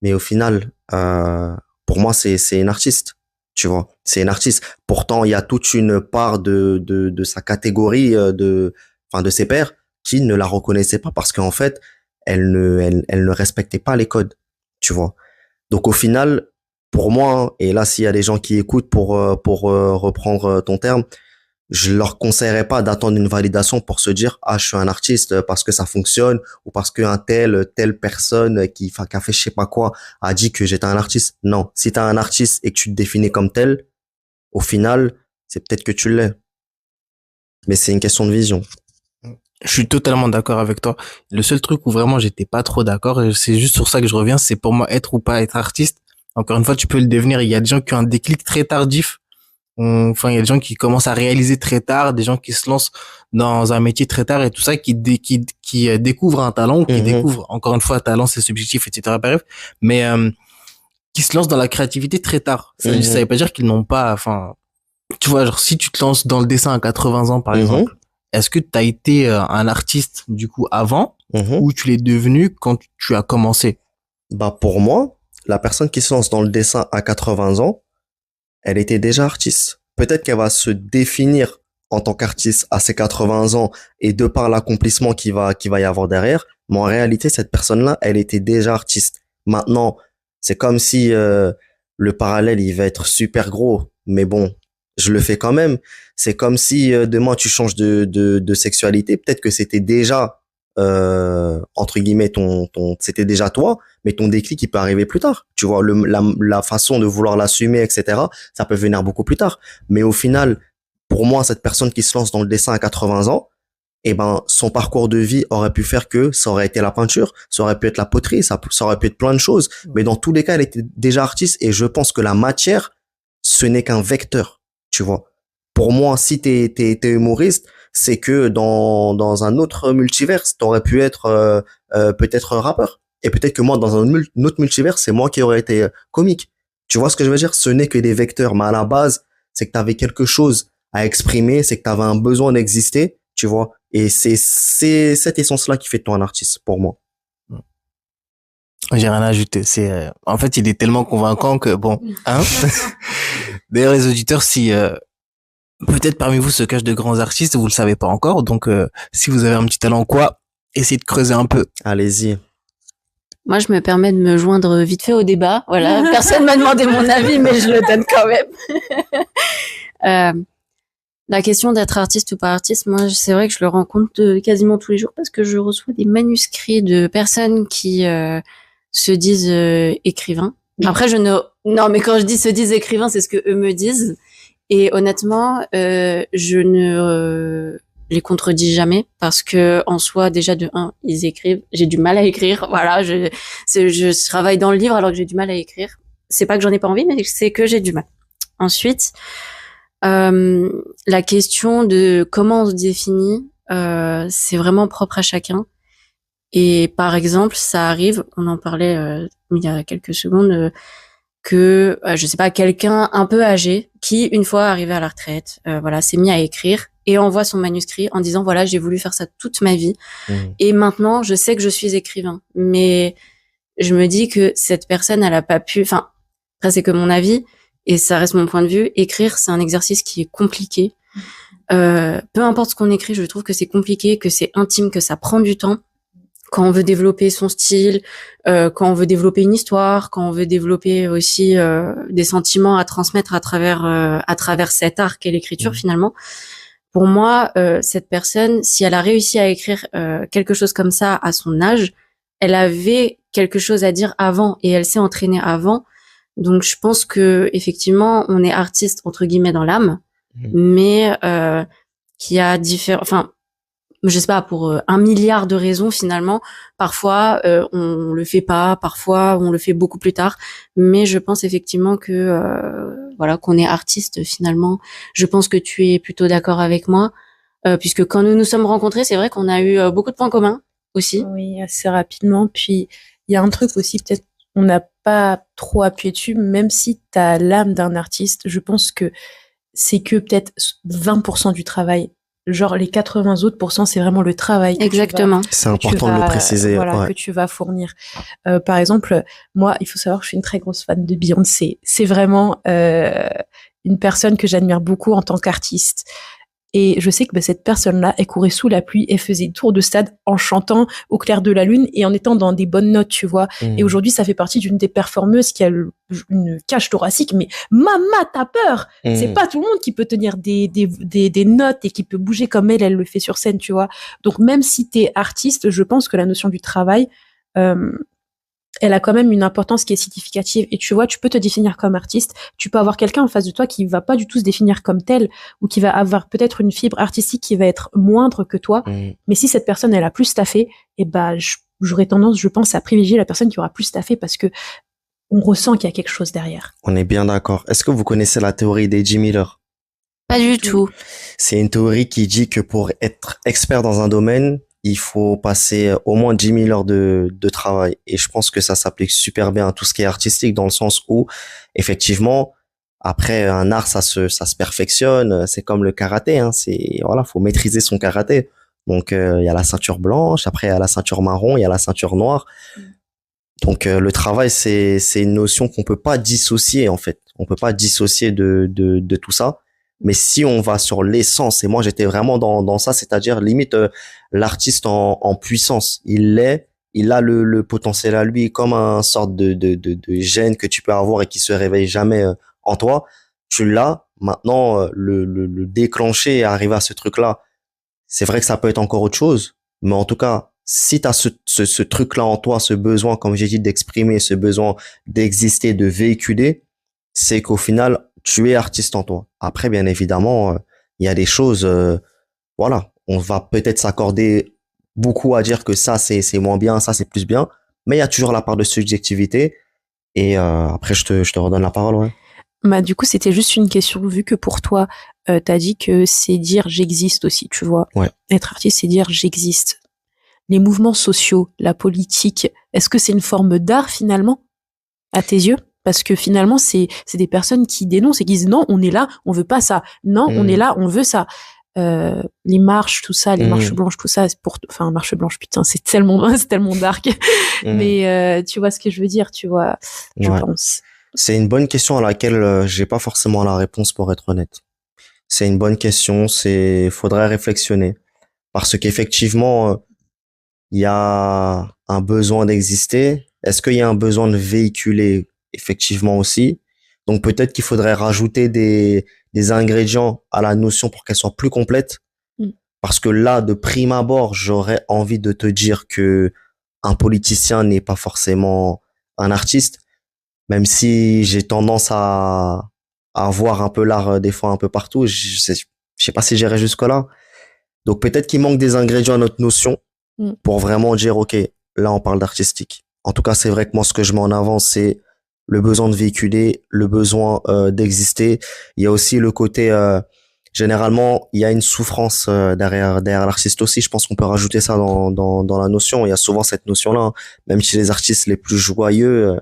Mais au final, pour moi, c'est une artiste, tu vois, c'est une artiste. Pourtant, il y a toute une part de sa catégorie, de ses pairs, qui ne la reconnaissaient pas parce qu'en fait, elle ne respectait pas les codes, tu vois. Donc au final, pour moi, hein, et là, s'il y a des gens qui écoutent pour reprendre ton terme, je leur conseillerais pas d'attendre une validation pour se dire, ah, je suis un artiste parce que ça fonctionne ou parce qu'un telle personne qui a fait je sais pas quoi a dit que j'étais un artiste. Non. Si t'es un artiste et que tu te définis comme tel, au final, c'est peut-être que tu l'es. Mais c'est une question de vision. Je suis totalement d'accord avec toi. Le seul truc où vraiment j'étais pas trop d'accord, et c'est juste sur ça que je reviens, c'est pour moi être ou pas être artiste. Encore une fois, tu peux le devenir. Il y a des gens qui ont un déclic très tardif. Enfin, il y a des gens qui commencent à réaliser très tard, des gens qui se lancent dans un métier très tard et tout ça, qui découvrent un talent, ou qui découvrent, encore une fois, un talent, c'est subjectif, etc. Bref, mais qui se lancent dans la créativité très tard. Ça veut pas dire qu'ils n'ont pas, enfin, tu vois, genre si tu te lances dans le dessin à 80 ans, par exemple, est-ce que tu as été un artiste du coup avant ou tu l'es devenu quand tu as commencé? Bah pour moi, la personne qui se lance dans le dessin à 80 ans, elle était déjà artiste. Peut-être qu'elle va se définir en tant qu'artiste à ses 80 ans et de par l'accomplissement qu'il va y avoir derrière, mais en réalité cette personne-là, elle était déjà artiste. Maintenant, c'est comme si le parallèle il va être super gros, mais bon, je le fais quand même. C'est comme si demain tu changes de sexualité, peut-être que c'était déjà entre guillemets c'était déjà toi, mais ton déclic il peut arriver plus tard, tu vois, la façon de vouloir l'assumer, etc., ça peut venir beaucoup plus tard. Mais au final, pour moi, cette personne qui se lance dans le dessin à 80 ans, eh ben son parcours de vie aurait pu faire que ça aurait été la peinture, ça aurait pu être la poterie, ça aurait pu être plein de choses, mais dans tous les cas elle était déjà artiste. Et je pense que la matière, ce n'est qu'un vecteur, tu vois. Pour moi, si t'es humoriste, c'est que dans un autre multiverse, t'aurais pu être peut-être rappeur. Et peut-être que moi, dans un autre multiverse, c'est moi qui aurais été comique. Tu vois ce que je veux dire? Ce n'est que des vecteurs, mais à la base, c'est que t'avais quelque chose à exprimer, c'est que t'avais un besoin d'exister, tu vois. Et c'est cette essence-là qui fait de toi un artiste, pour moi. J'ai rien à ajouter. C'est en fait, il est tellement convaincant que bon, hein. D'ailleurs, les auditeurs, si peut-être parmi vous se cachent de grands artistes, vous le savez pas encore. Donc, si vous avez un petit talent, quoi, essayez de creuser un peu. Allez-y. Moi, je me permets de me joindre vite fait au débat. Voilà, personne m'a demandé mon avis, mais je le donne quand même. La question d'être artiste ou pas artiste, moi, c'est vrai que je le rencontre quasiment tous les jours parce que je reçois des manuscrits de personnes qui se disent écrivains. Après, non, mais quand je dis se disent écrivains, c'est ce que eux me disent. Et honnêtement, je ne les contredis jamais parce que en soi, déjà de un, ils écrivent. J'ai du mal à écrire. Voilà, je travaille dans le livre alors que j'ai du mal à écrire. C'est pas que j'en ai pas envie, mais c'est que j'ai du mal. Ensuite, la question de comment on se définit, c'est vraiment propre à chacun. Et par exemple, ça arrive, on en parlait il y a quelques secondes, que je sais pas, quelqu'un un peu âgé qui, une fois arrivé à la retraite, voilà, s'est mis à écrire et envoie son manuscrit en disant voilà, j'ai voulu faire ça toute ma vie et maintenant je sais que je suis écrivain. Mais je me dis que cette personne, elle a pas pu. Enfin, après c'est que mon avis et ça reste mon point de vue. Écrire, c'est un exercice qui est compliqué. Peu importe ce qu'on écrit, je trouve que c'est compliqué, que c'est intime, que ça prend du temps. Quand on veut développer son style, quand on veut développer une histoire, quand on veut développer aussi des sentiments à transmettre à travers cet art qu'est l'écriture finalement. Pour moi, cette personne, si elle a réussi à écrire quelque chose comme ça à son âge, elle avait quelque chose à dire avant et elle s'est entraînée avant. Donc je pense que effectivement, on est artiste entre guillemets dans l'âme. mais qui a différents, enfin, je sais pas, pour 1 milliard de raisons finalement. Parfois, on le fait pas, parfois on le fait beaucoup plus tard. Mais je pense effectivement que voilà, qu'on est artiste finalement. Je pense que tu es plutôt d'accord avec moi, puisque quand nous nous sommes rencontrés, c'est vrai qu'on a eu beaucoup de points communs aussi. Oui, assez rapidement. Puis, il y a un truc aussi, peut-être, on n'a pas trop appuyé dessus, même si tu as l'âme d'un artiste, je pense que c'est que peut-être 20% du travail. Genre, les 80 autres pourcents, c'est vraiment le travail. Exactement. C'est important de le préciser. Voilà, que tu vas fournir. Par exemple, moi, il faut savoir que je suis une très grosse fan de Beyoncé. C'est vraiment une personne que j'admire beaucoup en tant qu'artiste. Et je sais que cette personne-là, elle courait sous la pluie, elle faisait le tour de stade en chantant au clair de la lune et en étant dans des bonnes notes, tu vois. Et aujourd'hui, ça fait partie d'une des performeuses qui a une cage thoracique, mais maman, t'as peur! C'est pas tout le monde qui peut tenir des notes et qui peut bouger comme elle le fait sur scène, tu vois. Donc, même si t'es artiste, je pense que la notion du travail, elle a quand même une importance qui est significative. Et tu vois, tu peux te définir comme artiste, tu peux avoir quelqu'un en face de toi qui va pas du tout se définir comme tel, ou qui va avoir peut-être une fibre artistique qui va être moindre que toi. Mais si cette personne, elle a plus taffé, et j'aurais tendance, je pense, à privilégier la personne qui aura plus taffé parce que on ressent qu'il y a quelque chose derrière. On est bien d'accord. Est-ce que vous connaissez la théorie d'A.J. Miller? Pas du tout. C'est une théorie qui dit que pour être expert dans un domaine, il faut passer au moins 10 000 heures de travail. Et je pense que ça s'applique super bien à tout ce qui est artistique, dans le sens où, effectivement, après un art, ça se perfectionne. C'est comme le karaté, hein. Voilà, faut maîtriser son karaté. Donc, il y a la ceinture blanche, après il y a la ceinture marron, il y a la ceinture noire. Donc, le travail, c'est une notion qu'on peut pas dissocier, en fait. On peut pas dissocier de tout ça. Mais si on va sur l'essence, et moi j'étais vraiment dans ça, c'est-à-dire limite l'artiste en puissance, il a le potentiel à lui, comme un sorte de gène que tu peux avoir et qui se réveille jamais en toi. Tu l'as, maintenant le déclencher et arriver à ce truc-là, c'est vrai que ça peut être encore autre chose, mais en tout cas, si tu as ce truc-là en toi, ce besoin, comme j'ai dit, d'exprimer, ce besoin d'exister, de véhiculer, c'est qu'au final, tu es artiste en toi. Après, bien évidemment, il y a des choses, voilà, on va peut-être s'accorder beaucoup à dire que ça, c'est moins bien, ça, c'est plus bien, mais il y a toujours la part de subjectivité. Et après, je te redonne la parole, ouais. Bah, du coup, c'était juste une question, vu que pour toi, t'as dit que c'est dire j'existe aussi, tu vois. Ouais. Être artiste, c'est dire j'existe. Les mouvements sociaux, la politique, est-ce que c'est une forme d'art finalement, à tes yeux? Parce que finalement, c'est des personnes qui dénoncent et qui disent non, on est là, on veut pas ça. Non, on est là, on veut ça. Les marches, tout ça, les marches blanches, tout ça, enfin, marche blanche, putain, c'est tellement dark. Mais tu vois ce que je veux dire, tu vois, je pense. C'est une bonne question à laquelle j'ai pas forcément la réponse, pour être honnête. C'est une bonne question, faudrait réflexionner. Parce qu'effectivement, il y a un besoin d'exister. Est-ce qu'il y a un besoin de véhiculer? Effectivement aussi. Donc peut-être qu'il faudrait rajouter des ingrédients à la notion pour qu'elle soit plus complète. Parce que là, de prime abord, j'aurais envie de te dire que un politicien n'est pas forcément un artiste, même si j'ai tendance à voir un peu l'art des fois un peu partout. Je sais pas si j'irai jusque-là. Donc peut-être qu'il manque des ingrédients à notre notion pour vraiment dire, OK, là on parle d'artistique. En tout cas, c'est vrai que moi, ce que je mets en avant, c'est le besoin de véhiculer, le besoin d'exister. Il y a aussi le côté, généralement, il y a une souffrance derrière l'artiste aussi. Je pense qu'on peut rajouter ça dans la notion. Il y a souvent cette notion-là, hein. Même chez les artistes les plus joyeux,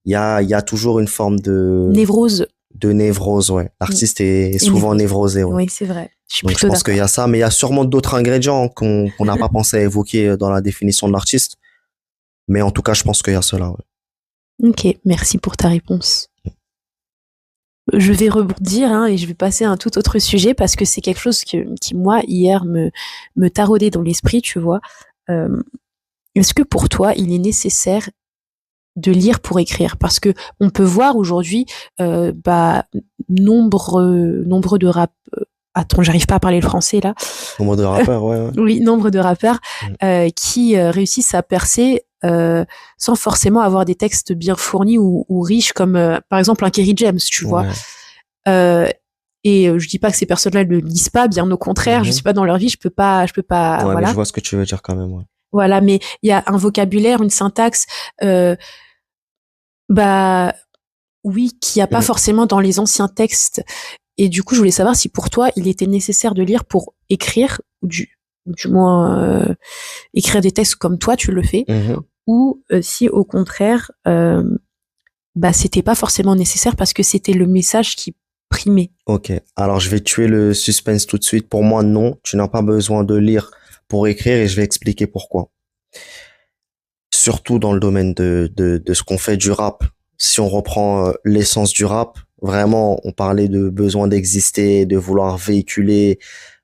il y a toujours une forme de névrose. De névrose, ouais. L'artiste est souvent névrosé, ouais. Oui, c'est vrai. Donc je pense qu'il y a ça, mais il y a sûrement d'autres ingrédients qu'on n'a pas pensé à évoquer dans la définition de l'artiste. Mais en tout cas, je pense qu'il y a cela, ouais. Ok, merci pour ta réponse. Je vais rebondir et je vais passer à un tout autre sujet parce que c'est quelque chose qui moi, hier, me taraudait dans l'esprit, tu vois. Est-ce que pour toi, il est nécessaire de lire pour écrire? Parce que on peut voir aujourd'hui nombre de rap. Attends, j'arrive pas à parler le français là. Nombre de rappeurs, ouais. Oui, nombre de rappeurs qui réussissent à percer sans forcément avoir des textes bien fournis ou riches comme par exemple un Kerry James, tu vois. Et je dis pas que ces personnes-là ne lisent pas, bien au contraire, je suis pas dans leur vie, je peux pas, Ouais, mais voilà. je vois ce que tu veux dire quand même, ouais. Voilà, mais il y a un vocabulaire, une syntaxe, bah oui, qu'il y a pas forcément dans les anciens textes. Et du coup, je voulais savoir si pour toi, il était nécessaire de lire pour écrire, ou du moins écrire des textes comme toi tu le fais, ou si au contraire, bah c'était pas forcément nécessaire parce que c'était le message qui primait. Ok, alors je vais tuer le suspense tout de suite. Pour moi, non, tu n'as pas besoin de lire pour écrire et je vais expliquer pourquoi. Surtout dans le domaine de ce qu'on fait du rap. Si on reprend l'essence du rap, vraiment, on parlait de besoin d'exister, de vouloir véhiculer.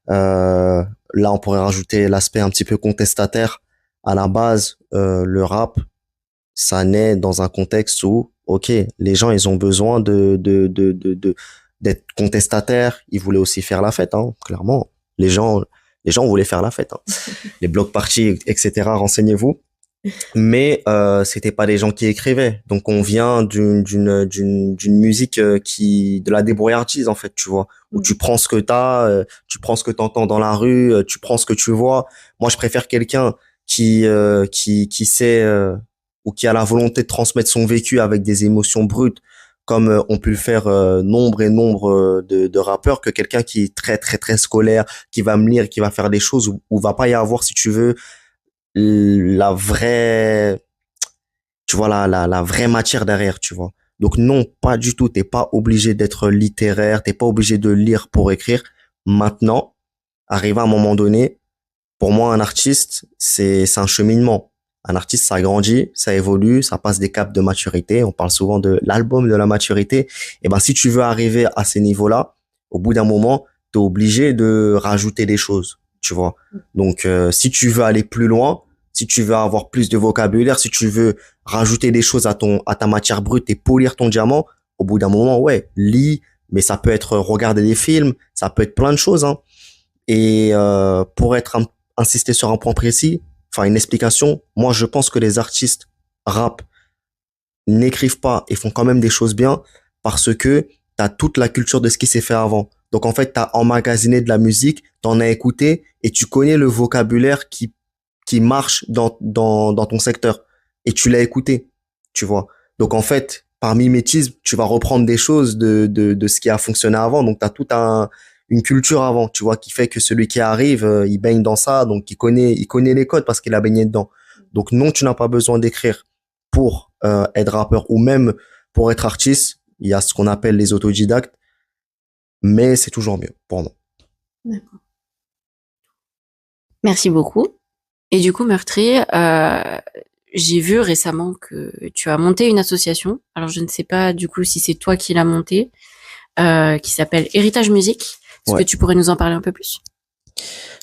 Là, on pourrait rajouter l'aspect un petit peu contestataire. À la base, le rap, ça naît dans un contexte où, ok, les gens, ils ont besoin d'être contestataires. Ils voulaient aussi faire la fête, hein, clairement. Les gens voulaient faire la fête, hein. Les blocs parties, etc. Renseignez-vous. Mais c'était pas des gens qui écrivaient. Donc on vient d'une musique de la débrouillardise en fait, tu vois, où tu prends ce que tu prends ce que t'entends dans la rue, tu prends ce que tu vois. Moi, je préfère quelqu'un qui sait ou qui a la volonté de transmettre son vécu avec des émotions brutes, comme ont pu le faire nombre et nombre de rappeurs, que quelqu'un qui est très très très scolaire, qui va me lire, qui va faire des choses où va pas y avoir, si tu veux, la vraie, tu vois, la vraie matière derrière, tu vois. Donc non, pas du tout. T'es pas obligé d'être littéraire, t'es pas obligé de lire pour écrire. Maintenant, arrivé à un moment donné, pour moi, un artiste, c'est un cheminement. Un artiste, ça grandit, ça évolue, ça passe des caps de maturité. On parle souvent de l'album de la maturité. Et ben, si tu veux arriver à ces niveaux-là, au bout d'un moment, t'es obligé de rajouter des choses, tu vois. Donc, si tu veux aller plus loin, si tu veux avoir plus de vocabulaire, si tu veux rajouter des choses à ta matière brute et polir ton diamant, au bout d'un moment, ouais, lis, mais ça peut être regarder des films, ça peut être plein de choses, hein. Et pour insister sur un point précis, enfin une explication, moi je pense que les artistes rap n'écrivent pas et font quand même des choses bien parce que t'as toute la culture de ce qui s'est fait avant. Donc en fait, t'as emmagasiné de la musique, t'en as écouté et tu connais le vocabulaire qui marche dans ton secteur et tu l'as écouté, tu vois. Donc en fait, par mimétisme, tu vas reprendre des choses de ce qui a fonctionné avant. Donc t'as une culture avant, tu vois, qui fait que celui qui arrive, il baigne dans ça, donc il connaît les codes parce qu'il a baigné dedans. Donc non, tu n'as pas besoin d'écrire pour être rappeur ou même pour être artiste. Il y a ce qu'on appelle les autodidactes, mais c'est toujours mieux pour moi. D'accord. Merci beaucoup. Et du coup, Meurtrier, j'ai vu récemment que tu as monté une association. Alors, je ne sais pas du coup si c'est toi qui l'as montée, qui s'appelle Héritage Musique. Est-ce que tu pourrais nous en parler un peu plus?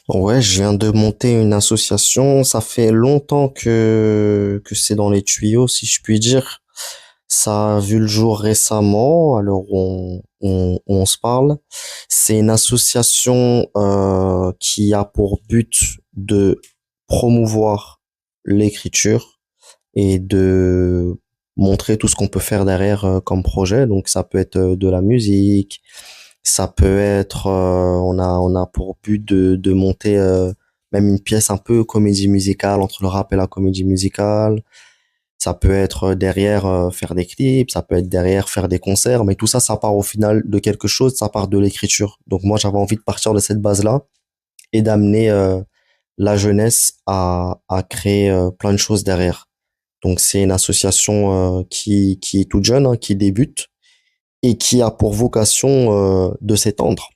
Ouais, je viens de monter une association. Ça fait longtemps que c'est dans les tuyaux, si je puis dire. Ça a vu le jour récemment, à l'heure où on se parle. C'est une association qui a pour but de promouvoir l'écriture et de montrer tout ce qu'on peut faire derrière comme projet. Donc ça peut être de la musique, ça peut être on a pour but de monter même une pièce un peu comédie musicale entre le rap et la comédie musicale. Ça peut être derrière faire des clips, ça peut être derrière faire des concerts, mais tout ça, ça part au final de quelque chose, ça part de l'écriture. Donc moi, j'avais envie de partir de cette base-là et d'amener la jeunesse à créer plein de choses derrière. Donc c'est une association qui est toute jeune, hein, qui débute et qui a pour vocation de s'étendre.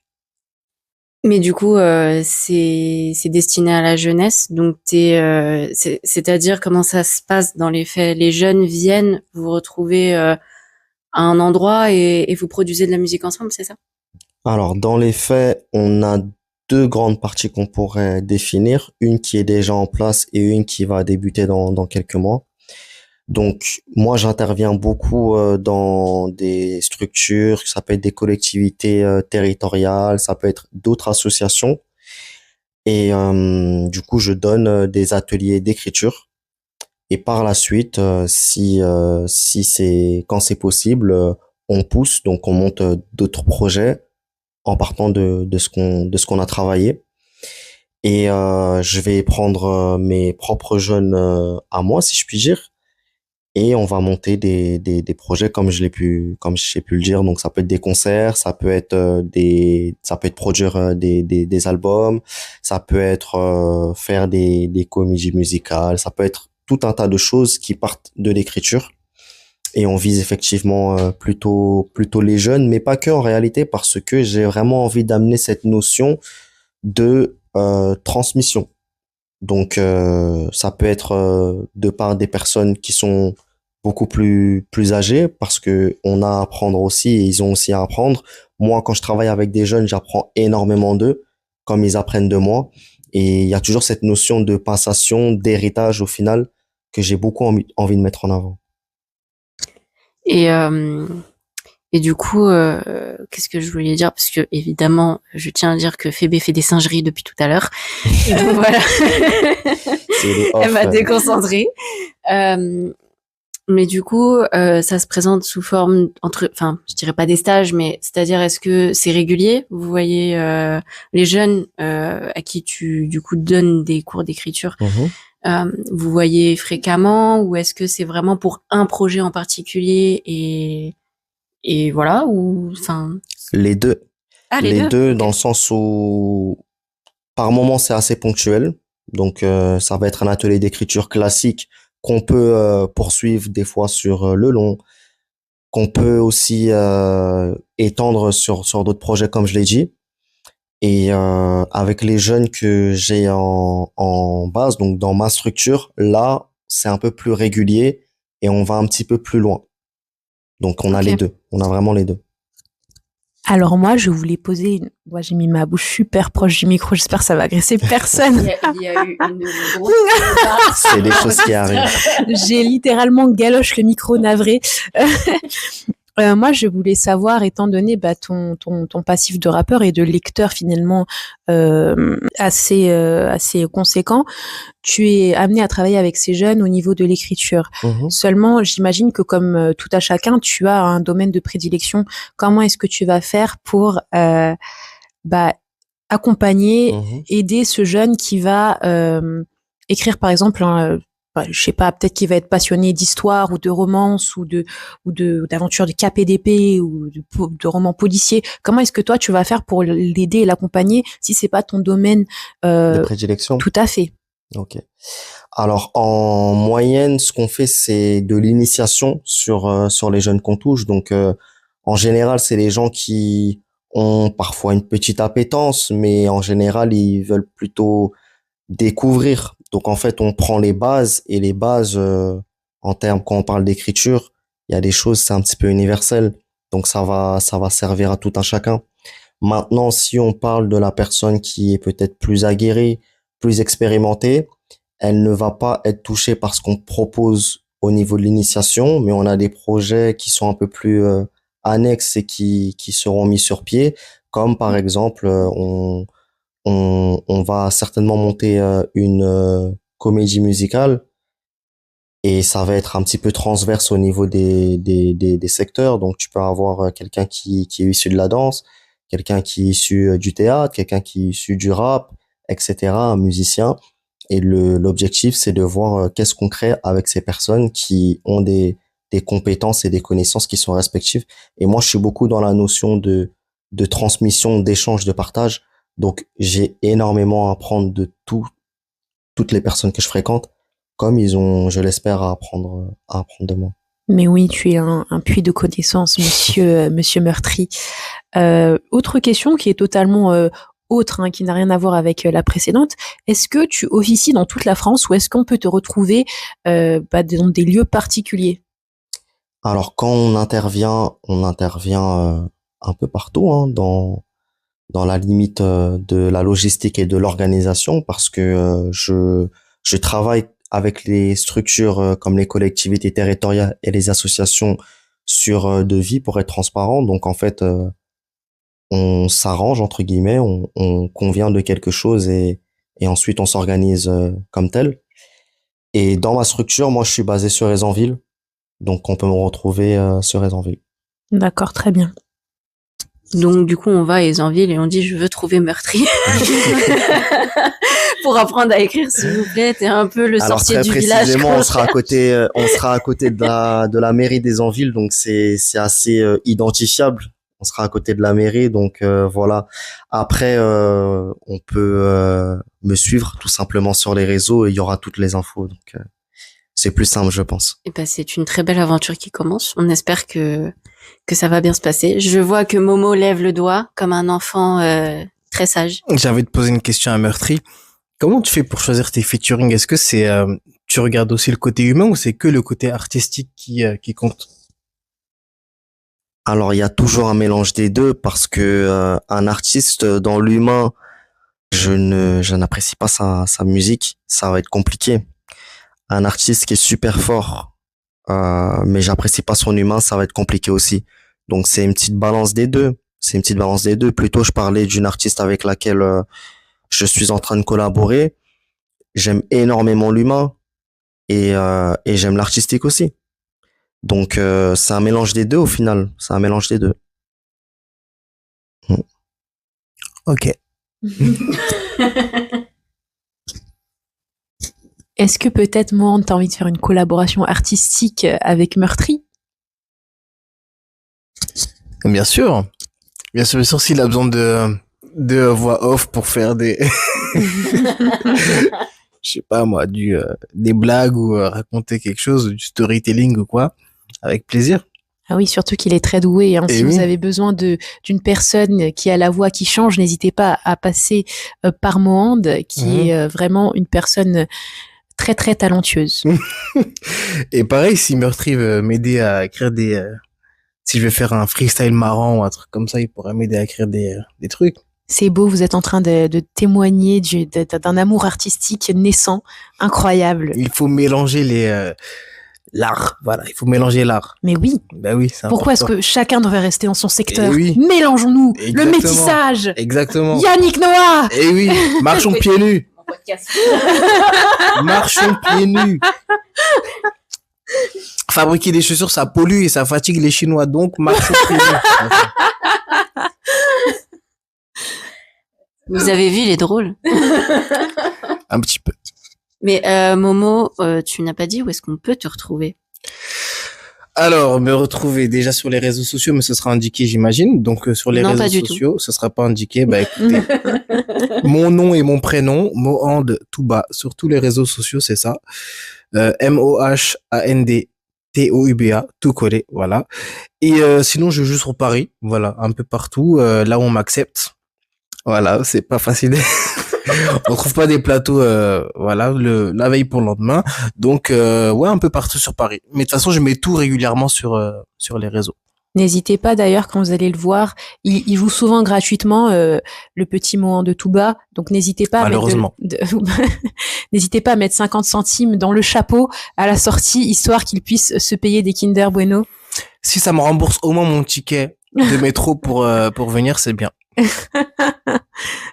Mais du coup, c'est destiné à la jeunesse. Donc, c'est-à-dire comment ça se passe dans les faits? Les jeunes viennent vous retrouver à un endroit et vous produisez de la musique ensemble, c'est ça? Alors, dans les faits, on a deux grandes parties qu'on pourrait définir. Une qui est déjà en place et une qui va débuter dans quelques mois. Donc, moi, j'interviens beaucoup dans des structures, ça peut être des collectivités territoriales, ça peut être d'autres associations. Et du coup, je donne des ateliers d'écriture. Et par la suite, si c'est quand c'est possible, on pousse, donc on monte d'autres projets en partant de ce qu'on a travaillé. Et je vais prendre mes propres jeunes à moi, si je puis dire, et on va monter des projets comme j'ai pu le dire. Donc ça peut être des concerts, ça peut être produire des albums, ça peut être faire des comédies musicales, ça peut être tout un tas de choses qui partent de l'écriture. Et on vise effectivement plutôt les jeunes, mais pas que en réalité, parce que j'ai vraiment envie d'amener cette notion de transmission. Donc ça peut être de par des personnes qui sont beaucoup plus âgées, parce que on a à apprendre aussi et ils ont aussi à apprendre. Moi, quand je travaille avec des jeunes, j'apprends énormément d'eux, comme ils apprennent de moi. Et il y a toujours cette notion de passation, d'héritage au final, que j'ai beaucoup envie de mettre en avant. Et, et du coup, qu'est-ce que je voulais dire? Parce que évidemment, je tiens à dire que Phébé fait des singeries depuis tout à l'heure. Donc voilà. Elle m'a déconcentrée. Mais du coup, ça se présente sous forme enfin, je dirais pas des stages, mais c'est-à-dire, est-ce que c'est régulier? Vous voyez les jeunes à qui tu du coup donnes des cours d'écriture, vous voyez fréquemment, ou est-ce que c'est vraiment pour un projet en particulier et voilà, ou enfin Les deux. les deux, dans le sens où par moment c'est assez ponctuel. Donc ça va être un atelier d'écriture classique qu'on peut poursuivre des fois sur le long, qu'on peut aussi étendre sur d'autres projets comme je l'ai dit. Et avec les jeunes que j'ai en base, donc dans ma structure, là c'est un peu plus régulier et on va un petit peu plus loin. Donc on a les deux, on a vraiment les deux. Alors moi, je voulais poser Moi, j'ai mis ma bouche super proche du micro, j'espère que ça va agresser personne. Il y a eu une grosse... C'est des choses qui arrivent. J'ai littéralement galoche le micro, navré. Moi, je voulais savoir, étant donné ton passif de rappeur et de lecteur finalement assez conséquent, tu es amené à travailler avec ces jeunes au niveau de l'écriture. Seulement, j'imagine que comme tout à chacun, tu as un domaine de prédilection. Comment est-ce que tu vas faire pour accompagner, aider ce jeune qui va écrire, par exemple, je sais pas, peut-être qu'il va être passionné d'histoire ou de romance ou d'aventure de cap et d'épée ou de romans policiers. Comment est-ce que toi tu vas faire pour l'aider et l'accompagner si c'est pas ton domaine de prédilection? Tout à fait. Ok. Alors en moyenne, ce qu'on fait, c'est de l'initiation sur les jeunes qu'on touche. Donc en général, c'est les gens qui ont parfois une petite appétence, mais en général, ils veulent plutôt découvrir. Donc en fait, on prend les bases, et les bases en termes, quand on parle d'écriture, il y a des choses, c'est un petit peu universel. Donc ça va servir à tout un chacun. Maintenant, si on parle de la personne qui est peut-être plus aguerrie, plus expérimentée, elle ne va pas être touchée par ce qu'on propose au niveau de l'initiation, mais on a des projets qui sont un peu plus annexes et qui seront mis sur pied, comme par exemple, on va certainement monter une comédie musicale, et ça va être un petit peu transverse au niveau des secteurs. Donc tu peux avoir quelqu'un qui est issu de la danse, quelqu'un qui est issu du théâtre, quelqu'un qui est issu du rap, etc., un musicien. Et l'objectif, c'est de voir qu'est-ce qu'on crée avec ces personnes qui ont des compétences et des connaissances qui sont respectives. Et moi, je suis beaucoup dans la notion de transmission, d'échange, de partage. Donc, j'ai énormément à apprendre de toutes les personnes que je fréquente, comme ils ont, je l'espère, à apprendre de moi. Mais oui, tu es un puits de connaissances, monsieur Meurtry. Autre question qui est totalement autre, qui n'a rien à voir avec la précédente. Est-ce que tu officies dans toute la France, ou est-ce qu'on peut te retrouver dans des lieux particuliers? Alors, quand on intervient un peu partout, dans la limite de la logistique et de l'organisation, parce que je travaille avec les structures comme les collectivités territoriales et les associations sur devis pour être transparent. Donc en fait, on s'arrange entre guillemets, on convient de quelque chose, et ensuite on s'organise comme tel. Et dans ma structure, moi je suis basé sur Esanville, donc on peut me retrouver sur Esanville. D'accord, très bien. Donc du coup, on va à Aisanville et on dit je veux trouver meurtrier pour apprendre à écrire, s'il vous plaît. T'es un peu le Alors sorcier très du village. précisément, quoi. on sera à côté de la mairie des Anvilles, donc c'est assez identifiable. On sera à côté de la mairie, donc voilà. Après, on peut me suivre tout simplement sur les réseaux et il y aura toutes les infos. Donc c'est plus simple, je pense. Et ben c'est une très belle aventure qui commence. On espère que ça va bien se passer. Je vois que Momo lève le doigt comme un enfant très sage. J'ai envie de poser une question à Meurtri. Comment tu fais pour choisir tes featuring? Est-ce que c'est tu regardes aussi le côté humain ou c'est que le côté artistique qui compte? Alors il y a toujours un mélange des deux parce que un artiste dans l'humain, je n'apprécie pas sa musique, ça va être compliqué. Un artiste qui est super fort, mais j'apprécie pas son humain, ça va être compliqué aussi. Donc c'est une petite balance des deux. C'est une petite balance des deux. Plutôt je parlais d'une artiste avec laquelle je suis en train de collaborer. J'aime énormément l'humain et j'aime l'artistique aussi. Donc c'est un mélange des deux au final. C'est un mélange des deux. Ok. Est-ce que peut-être, Mohand, t'as envie de faire une collaboration artistique avec Meurtri? Bien sûr. Bien sûr, s'il a besoin de voix off pour faire des, je sais pas moi, des blagues ou raconter quelque chose, du storytelling ou quoi, avec plaisir. Ah oui, surtout qu'il est très doué. Hein. Et Si oui. vous avez besoin d'une personne qui a la voix qui change, n'hésitez pas à passer par Mohand, qui est vraiment une personne très très talentueuse. Et pareil, si Meurtri veut m'aider à écrire si je vais faire un freestyle marrant ou un truc comme ça, il pourrait m'aider à écrire des trucs. C'est beau, vous êtes en train de témoigner d'un amour artistique naissant, incroyable. Il faut mélanger l'art. Voilà, il faut mélanger l'art. Mais oui, Ben oui, c'est pourquoi est-ce important. que chacun devrait rester dans son secteur? Eh oui. Mélangeons-nous, le Exactement. métissage. Exactement. Yannick Noah. Eh oui, marchons pieds nus. Marchons pieds nus. Fabriquer des chaussures, ça pollue et ça fatigue les Chinois, donc marchons pieds nus. Vous avez vu, il est drôle. Un petit peu. Mais Momo, tu n'as pas dit où est-ce qu'on peut te retrouver? Alors, me retrouver déjà sur les réseaux sociaux, mais ce sera indiqué, j'imagine. Donc, sur les Non, pas réseaux du sociaux, ce sera pas indiqué. Bah, écoutez, mon nom et mon prénom, Mohand Touba, sur tous les réseaux sociaux, c'est ça. Mohand Touba, tout collé, voilà. Et sinon, je joue sur Paris, voilà, un peu partout, là où on m'accepte. Voilà, c'est pas facile. On trouve pas des plateaux, voilà, la veille pour le lendemain. Donc, ouais, un peu partout sur Paris. Mais de toute façon, je mets tout régulièrement sur les réseaux. N'hésitez pas d'ailleurs quand vous allez le voir, il joue souvent gratuitement le petit Mohand de Touba, donc n'hésitez pas Malheureusement. n'hésitez pas à mettre 50 centimes dans le chapeau à la sortie, histoire qu'il puisse se payer des Kinder Bueno. Si ça me rembourse au moins mon ticket de métro pour venir, c'est bien.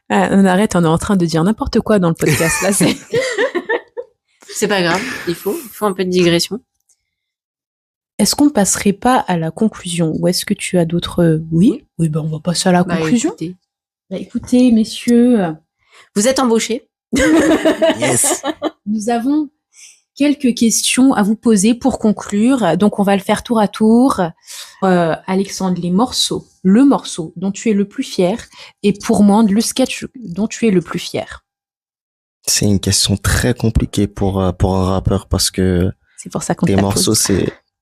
Ah, on arrête, on est en train de dire n'importe quoi dans le podcast là. C'est pas grave, il faut un peu de digression. Est-ce qu'on passerait pas à la conclusion ou est-ce que tu as d'autres... Oui, ben on va passer à la conclusion. Écoutez, Écoutez, messieurs, vous êtes embauchés. Yes. nous avons quelques questions à vous poser pour conclure. Donc, on va le faire tour à tour. Alexandre, le morceau dont tu es le plus fier, et pour moi, le sketch dont tu es le plus fier. C'est une question très compliquée pour un rappeur parce que C'est pour ça qu'on tes te la morceaux, pose.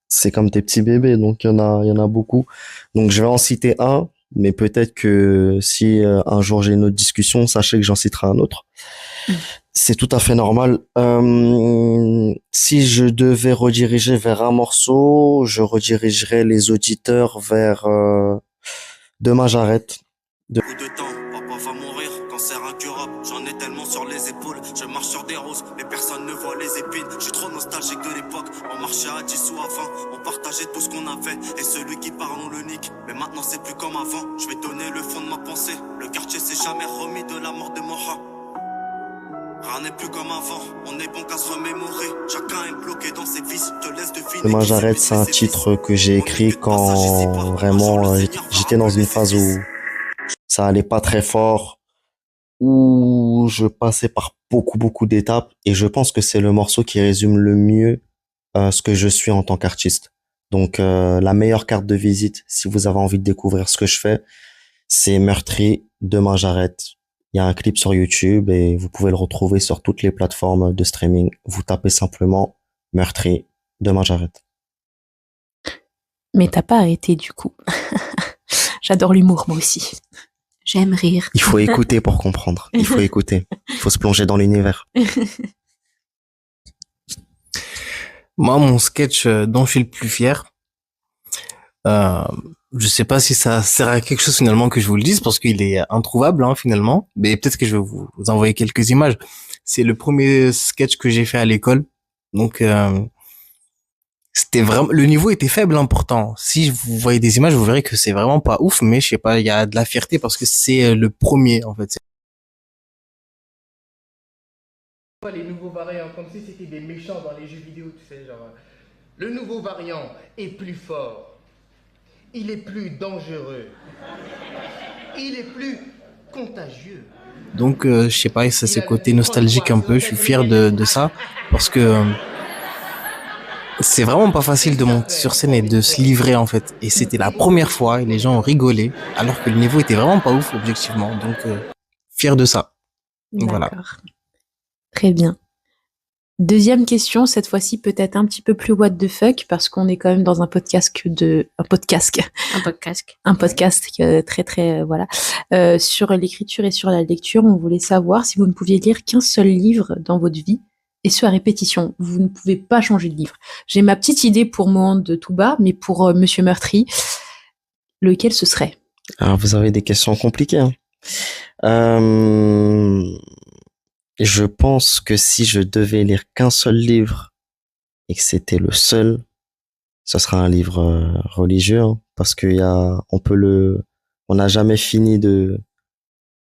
c'est comme tes petits bébés, donc il y en a beaucoup. Donc je vais en citer un, mais peut-être que si un jour j'ai une autre discussion, sachez que j'en citerai un autre. C'est tout à fait normal. Si je devais rediriger vers un morceau, je redirigerais les auditeurs vers Demain j'arrête. Coup de temps, papa va mourir, cancer incurable, j'en ai tellement sur les épaules, je marche sur des roses, mais personne ne voit les épines, je suis trop nostalgique de l'époque, on marchait à 10 ou à 20, on partageait tout ce qu'on avait, et celui qui parle on le nique, mais maintenant c'est plus comme avant, je vais donner le fond de ma pensée, le quartier s'est jamais remis de la mort de Moha. Rien n'est plus comme avant, on est bon qu'à se remémorer. Chacun est bloqué dans ses vices, te laisse deviner. Demain j'arrête, c'est un titre que j'ai écrit quand vraiment j'étais dans une phase où ça allait pas très fort, où je passais par beaucoup d'étapes, et je pense que c'est le morceau qui résume le mieux ce que je suis en tant qu'artiste. Donc la meilleure carte de visite, si vous avez envie de découvrir ce que je fais, c'est Meurtri, Demain j'arrête. Il y a un clip sur YouTube et vous pouvez le retrouver sur toutes les plateformes de streaming. Vous tapez simplement Meurtri, Demain j'arrête. Mais t'as pas arrêté du coup. J'adore l'humour, moi aussi. J'aime rire. Il faut écouter pour comprendre. Il faut écouter. Il faut se plonger dans l'univers. Moi, mon sketch dont je suis le plus fier, je sais pas si ça sert à quelque chose finalement que je vous le dise parce qu'il est introuvable hein, finalement, mais peut-être que je vais vous envoyer quelques images. C'est le premier sketch que j'ai fait à l'école, donc c'était vraiment le niveau était faible hein, pourtant. Si vous voyez des images, vous verrez que c'est vraiment pas ouf, mais je sais pas, il y a de la fierté parce que c'est le premier en fait. Les nouveaux variants, comme si c'était des méchants dans les jeux vidéo, tu sais, genre... Le nouveau variant est plus fort. Il est plus dangereux. Il est plus contagieux. Donc je sais pas, ça c'est côté nostalgique un peu, je suis fier de ça parce que c'est vraiment pas facile de monter sur scène et de se livrer en fait. Et c'était la première fois et les gens ont rigolé alors que le niveau était vraiment pas ouf objectivement. Donc fier de ça. Voilà. D'accord. Très bien. Deuxième question, cette fois-ci peut-être un petit peu plus what the fuck parce qu'on est quand même dans un podcast très voilà sur l'écriture et sur la lecture. On voulait savoir si vous ne pouviez lire qu'un seul livre dans votre vie et ce à répétition. Vous ne pouvez pas changer de livre. J'ai ma petite idée pour Mohand de Touba, mais pour Monsieur Meurtri, lequel ce serait? Alors vous avez des questions compliquées. Hein. Je pense que si je devais lire qu'un seul livre et que c'était le seul, ce sera un livre religieux hein, parce qu'il y a, on n'a jamais fini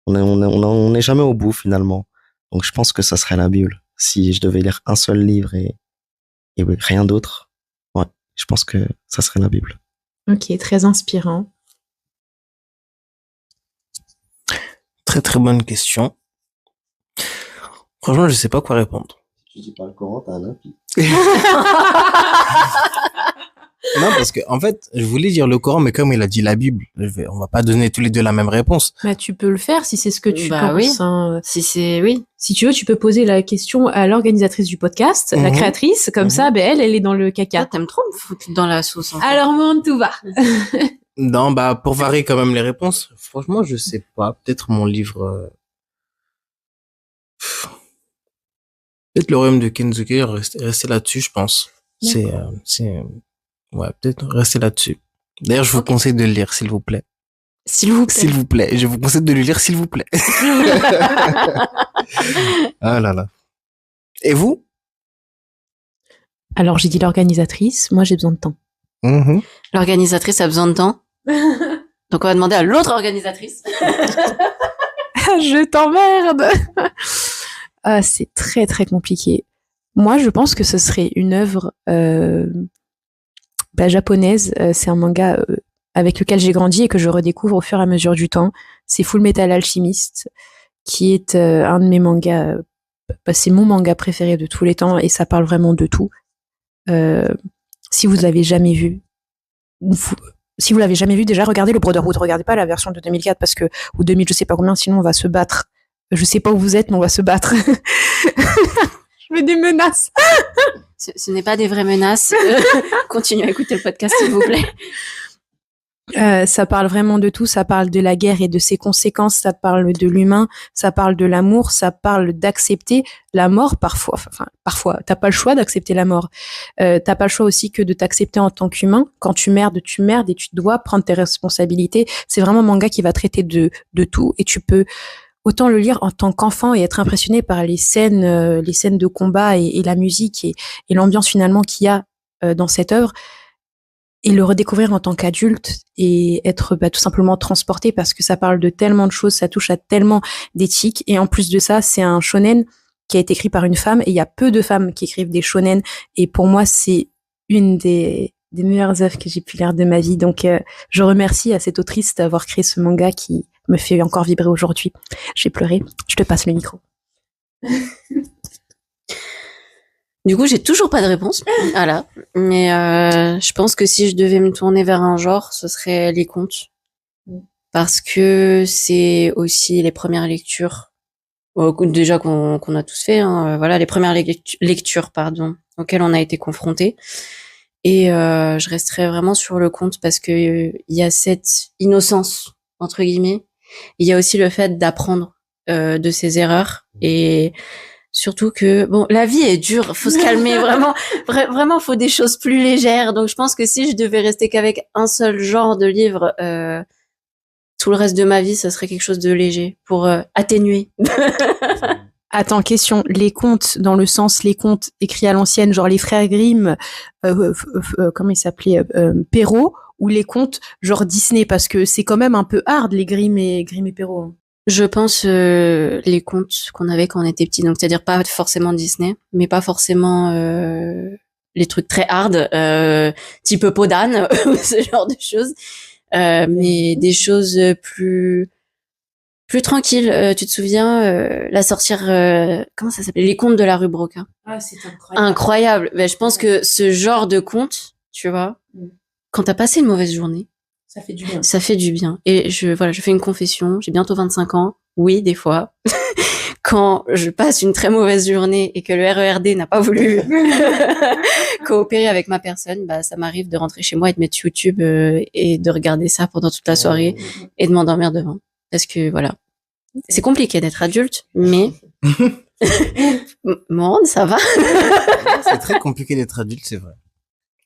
on n'est jamais au bout finalement. Donc je pense que ça serait la Bible. Si je devais lire un seul livre et rien d'autre, ouais, je pense que ça serait la Bible. Ok, très inspirant. Très très bonne question. Franchement, je sais pas quoi répondre. Tu dis pas le Coran, t'as un impie. Non, parce que, en fait, je voulais dire le Coran, mais comme il a dit la Bible, on va pas donner tous les deux la même réponse. Bah, tu peux le faire si c'est ce que tu penses. Oui. Hein. Oui. Si tu veux, tu peux poser la question à l'organisatrice du podcast, la créatrice, comme ça, elle est dans le caca. Toi, t'aimes trop me foutre dans la sauce, en fait. Alors, Mohand, tout va. Non, pour varier quand même les réponses, franchement, je sais pas. Peut-être mon livre, peut-être le royaume de Kensuke, rester là-dessus, je pense. Ouais, peut-être rester là-dessus. D'ailleurs, je vous conseille de le lire, s'il vous plaît. S'il vous plaît. S'il vous plaît. Je vous conseille de le lire, s'il vous plaît. Ah là là. Et vous? Alors, j'ai dit l'organisatrice. Moi, j'ai besoin de temps. L'organisatrice a besoin de temps. Donc, on va demander à l'autre organisatrice. Je t'emmerde. Ah, c'est très, très compliqué. Moi, je pense que ce serait une œuvre japonaise. C'est un manga avec lequel j'ai grandi et que je redécouvre au fur et à mesure du temps. C'est Full Metal Alchemist, qui est un de mes mangas. C'est mon manga préféré de tous les temps et ça parle vraiment de tout. Si vous l'avez jamais vu, déjà regardez le Brotherhood. Regardez pas la version de 2004 ou 2000, je sais pas combien, sinon on va se battre. Je sais pas où vous êtes, mais on va se battre. Je mets des menaces. Ce n'est pas des vraies menaces. Continuez à écouter le podcast, s'il vous plaît. Ça parle vraiment de tout. Ça parle de la guerre et de ses conséquences. Ça parle de l'humain. Ça parle de l'amour. Ça parle d'accepter la mort parfois. Parfois, t'as pas le choix d'accepter la mort. T'as pas le choix aussi que de t'accepter en tant qu'humain. Quand tu merdes et tu dois prendre tes responsabilités. C'est vraiment un manga qui va traiter de tout et tu peux autant le lire en tant qu'enfant et être impressionné par les scènes de combat et la musique et l'ambiance finalement qu'il y a dans cette œuvre, et le redécouvrir en tant qu'adulte et être tout simplement transporté parce que ça parle de tellement de choses, ça touche à tellement d'éthique, et en plus de ça, c'est un shonen qui a été écrit par une femme, et il y a peu de femmes qui écrivent des shonen, et pour moi, c'est une des meilleures œuvres que j'ai pu lire de ma vie. Donc, je remercie à cette autrice d'avoir créé ce manga qui me fait encore vibrer aujourd'hui. J'ai pleuré. Je te passe le micro. Du coup, j'ai toujours pas de réponse. Voilà. Mais je pense que si je devais me tourner vers un genre, ce serait les contes. Parce que c'est aussi les premières lectures, déjà qu'on a tous fait, hein, voilà, les premières lectures, auxquelles on a été confrontés. Et je resterai vraiment sur le conte parce que il y a cette innocence, entre guillemets. Il y a aussi le fait d'apprendre de ses erreurs, et surtout que bon, la vie est dure, faut se calmer, vraiment, vraiment, faut des choses plus légères. Donc je pense que si je devais rester qu'avec un seul genre de livre, tout le reste de ma vie, ça serait quelque chose de léger pour atténuer. Attends, question. Les contes, dans le sens, les contes écrits à l'ancienne, genre les frères Grimm, comment ils s'appelaient, Perrault, ou les contes genre Disney, parce que c'est quand même un peu hard, les Grimm et Perrault. Hein. Je pense les contes qu'on avait quand on était petit, donc c'est-à-dire pas forcément Disney, mais pas forcément les trucs très hard, type peau d'âne, ce genre de choses, mais des choses plus tranquilles. Tu te souviens la sorcière, comment ça s'appelait, les contes de la rue Broca. Ah, c'est incroyable. Incroyable. Ben, je pense que ce genre de conte, tu vois, quand t'as passé une mauvaise journée, ça fait du bien. Ça fait du bien. Et je fais une confession. J'ai bientôt 25 ans. Oui, des fois. Quand je passe une très mauvaise journée et que le RERD n'a pas voulu coopérer avec ma personne, bah, ça m'arrive de rentrer chez moi et de mettre YouTube, et de regarder ça pendant toute la soirée et de m'endormir devant. Parce que voilà. C'est compliqué d'être adulte, mais Morane, ça va. C'est très compliqué d'être adulte, c'est vrai.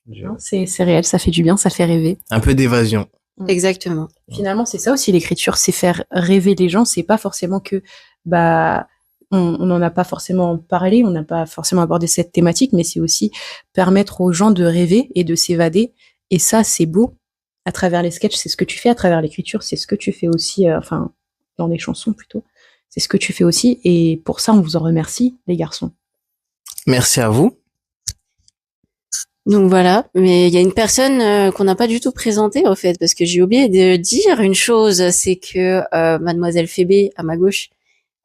Non, c'est réel, ça fait du bien, ça fait rêver. Un peu d'évasion. Exactement. Finalement, c'est ça aussi l'écriture, c'est faire rêver les gens. C'est pas forcément que on n'en a pas forcément parlé, on n'a pas forcément abordé cette thématique, mais c'est aussi permettre aux gens de rêver et de s'évader. Et ça, c'est beau. À travers les sketchs, c'est ce que tu fais. À travers l'écriture, c'est ce que tu fais aussi. Enfin, dans les chansons plutôt, c'est ce que tu fais aussi. Et pour ça, on vous en remercie, les garçons. Merci à vous. Donc voilà, mais il y a une personne qu'on n'a pas du tout présentée, au fait, parce que j'ai oublié de dire une chose, c'est que Mademoiselle Phébé, à ma gauche,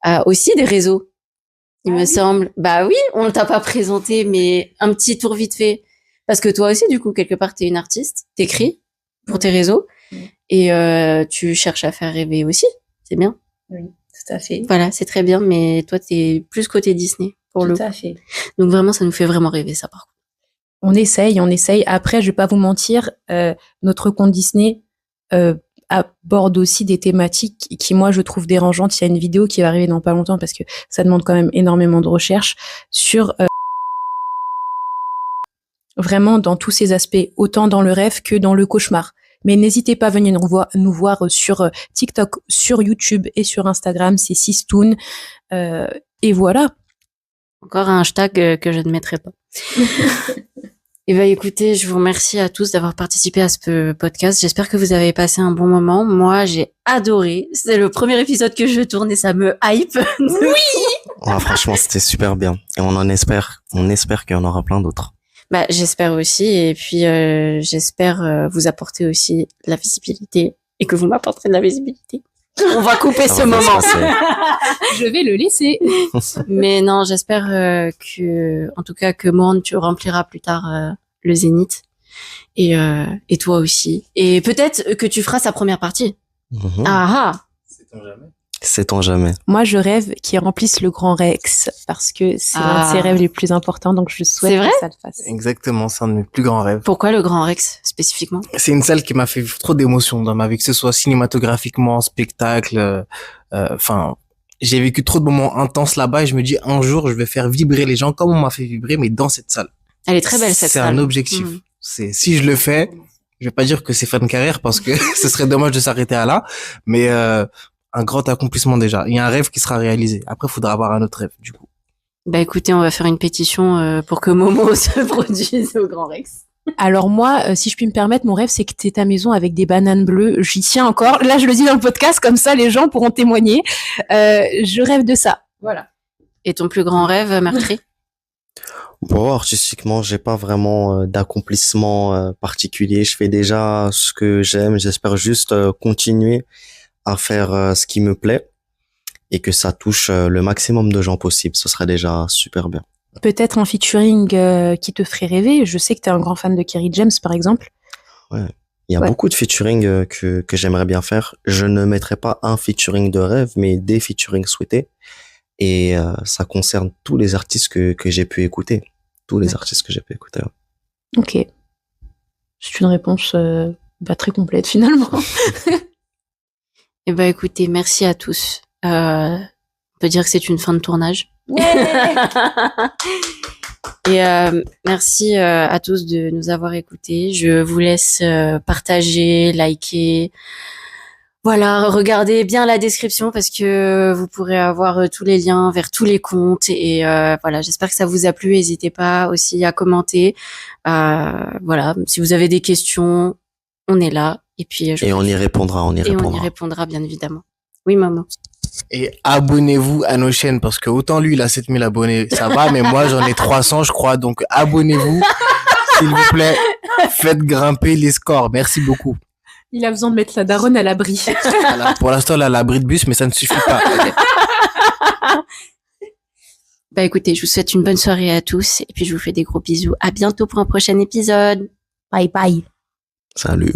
a aussi des réseaux, il me semble. Bah oui, on ne t'a pas présenté, mais un petit tour vite fait. Parce que toi aussi, du coup, quelque part, t'es une artiste, t'écris pour tes réseaux, et tu cherches à faire rêver aussi, c'est bien. Oui, tout à fait. Voilà, c'est très bien, mais toi, t'es plus côté Disney, pour le coup. Tout à fait. Donc vraiment, ça nous fait vraiment rêver, ça, par contre. On essaye. Après, je vais pas vous mentir, notre compte Disney aborde aussi des thématiques qui, moi, je trouve dérangeantes. Il y a une vidéo qui va arriver dans pas longtemps parce que ça demande quand même énormément de recherche sur vraiment dans tous ces aspects, autant dans le rêve que dans le cauchemar. Mais n'hésitez pas à venir nous voir sur TikTok, sur YouTube et sur Instagram, c'est Sistoun. Et voilà. Encore un hashtag que je ne mettrai pas. Et ben écoutez, je vous remercie à tous d'avoir participé à ce podcast. J'espère que vous avez passé un bon moment. Moi, j'ai adoré. C'est le premier épisode que je tourne et ça me hype. Oui. Ouais, franchement, c'était super bien. Et on espère qu'il y en aura plein d'autres. Bah, j'espère aussi. Et puis, j'espère vous apporter aussi de la visibilité et que vous m'apporterez de la visibilité. On va couper ce moment. Je vais le laisser. Mais non, j'espère en tout cas que Morane, tu rempliras plus tard le Zénith. Et toi aussi. Et peut-être que tu feras sa première partie. Mhm. Ah ah. Sait-on jamais. Moi, je rêve qu'il remplisse le Grand Rex parce que c'est l'un de ses rêves les plus importants, donc je souhaite que ça le fasse. Exactement, c'est un de mes plus grands rêves. Pourquoi le Grand Rex spécifiquement? C'est une salle qui m'a fait vivre trop d'émotions dans ma vie, que ce soit cinématographiquement, spectacle, enfin, j'ai vécu trop de moments intenses là-bas et je me dis un jour je vais faire vibrer les gens comme on m'a fait vibrer, mais dans cette salle. Elle est très belle cette salle. C'est un objectif. C'est si je le fais, je vais pas dire que c'est fin de carrière parce que ce serait dommage de s'arrêter à là, mais un grand accomplissement déjà. Il y a un rêve qui sera réalisé. Après, il faudra avoir un autre rêve, du coup. Bah écoutez, on va faire une pétition pour que Momo se produise au Grand Rex. Alors moi, si je puis me permettre, mon rêve, c'est que t'aies ta maison avec des bananes bleues. J'y tiens encore. Là, je le dis dans le podcast, comme ça, les gens pourront témoigner. Je rêve de ça. Voilà. Et ton plus grand rêve meurtri? Bon, artistiquement, j'ai pas vraiment d'accomplissement particulier. Je fais déjà ce que j'aime. J'espère juste continuer à faire ce qui me plaît et que ça touche le maximum de gens possible. Ce serait déjà super bien. Peut-être un featuring qui te ferait rêver. Je sais que tu es un grand fan de Kerry James, par exemple. Ouais. Il y a Ouais. beaucoup de featuring que j'aimerais bien faire. Je ne mettrai pas un featuring de rêve, mais des featuring souhaités. Et ça concerne tous les artistes que j'ai pu écouter. Tous les D'accord. artistes que j'ai pu écouter. Ouais. Ok. C'est une réponse très complète, finalement. Eh ben, écoutez, merci à tous. On peut dire que c'est une fin de tournage. Et merci à tous de nous avoir écoutés. Je vous laisse partager, liker. Voilà, regardez bien la description parce que vous pourrez avoir tous les liens vers tous les comptes. Et voilà, j'espère que ça vous a plu. N'hésitez pas aussi à commenter. Voilà, si vous avez des questions, on est là. Et puis Et on y répondra, on y et on y répondra. répondra bien évidemment. Oui, maman. Et abonnez-vous à nos chaînes parce que autant lui il a 7000 abonnés, ça va, mais moi j'en ai 300 je crois, donc abonnez-vous, s'il vous plaît, faites grimper les scores, merci beaucoup. Il a besoin de mettre la daronne à l'abri. Voilà, pour l'instant elle a l'abri de bus mais ça ne suffit pas. Bah écoutez, je vous souhaite une bonne soirée à tous et puis je vous fais des gros bisous. À bientôt pour un prochain épisode. Bye bye. Salut.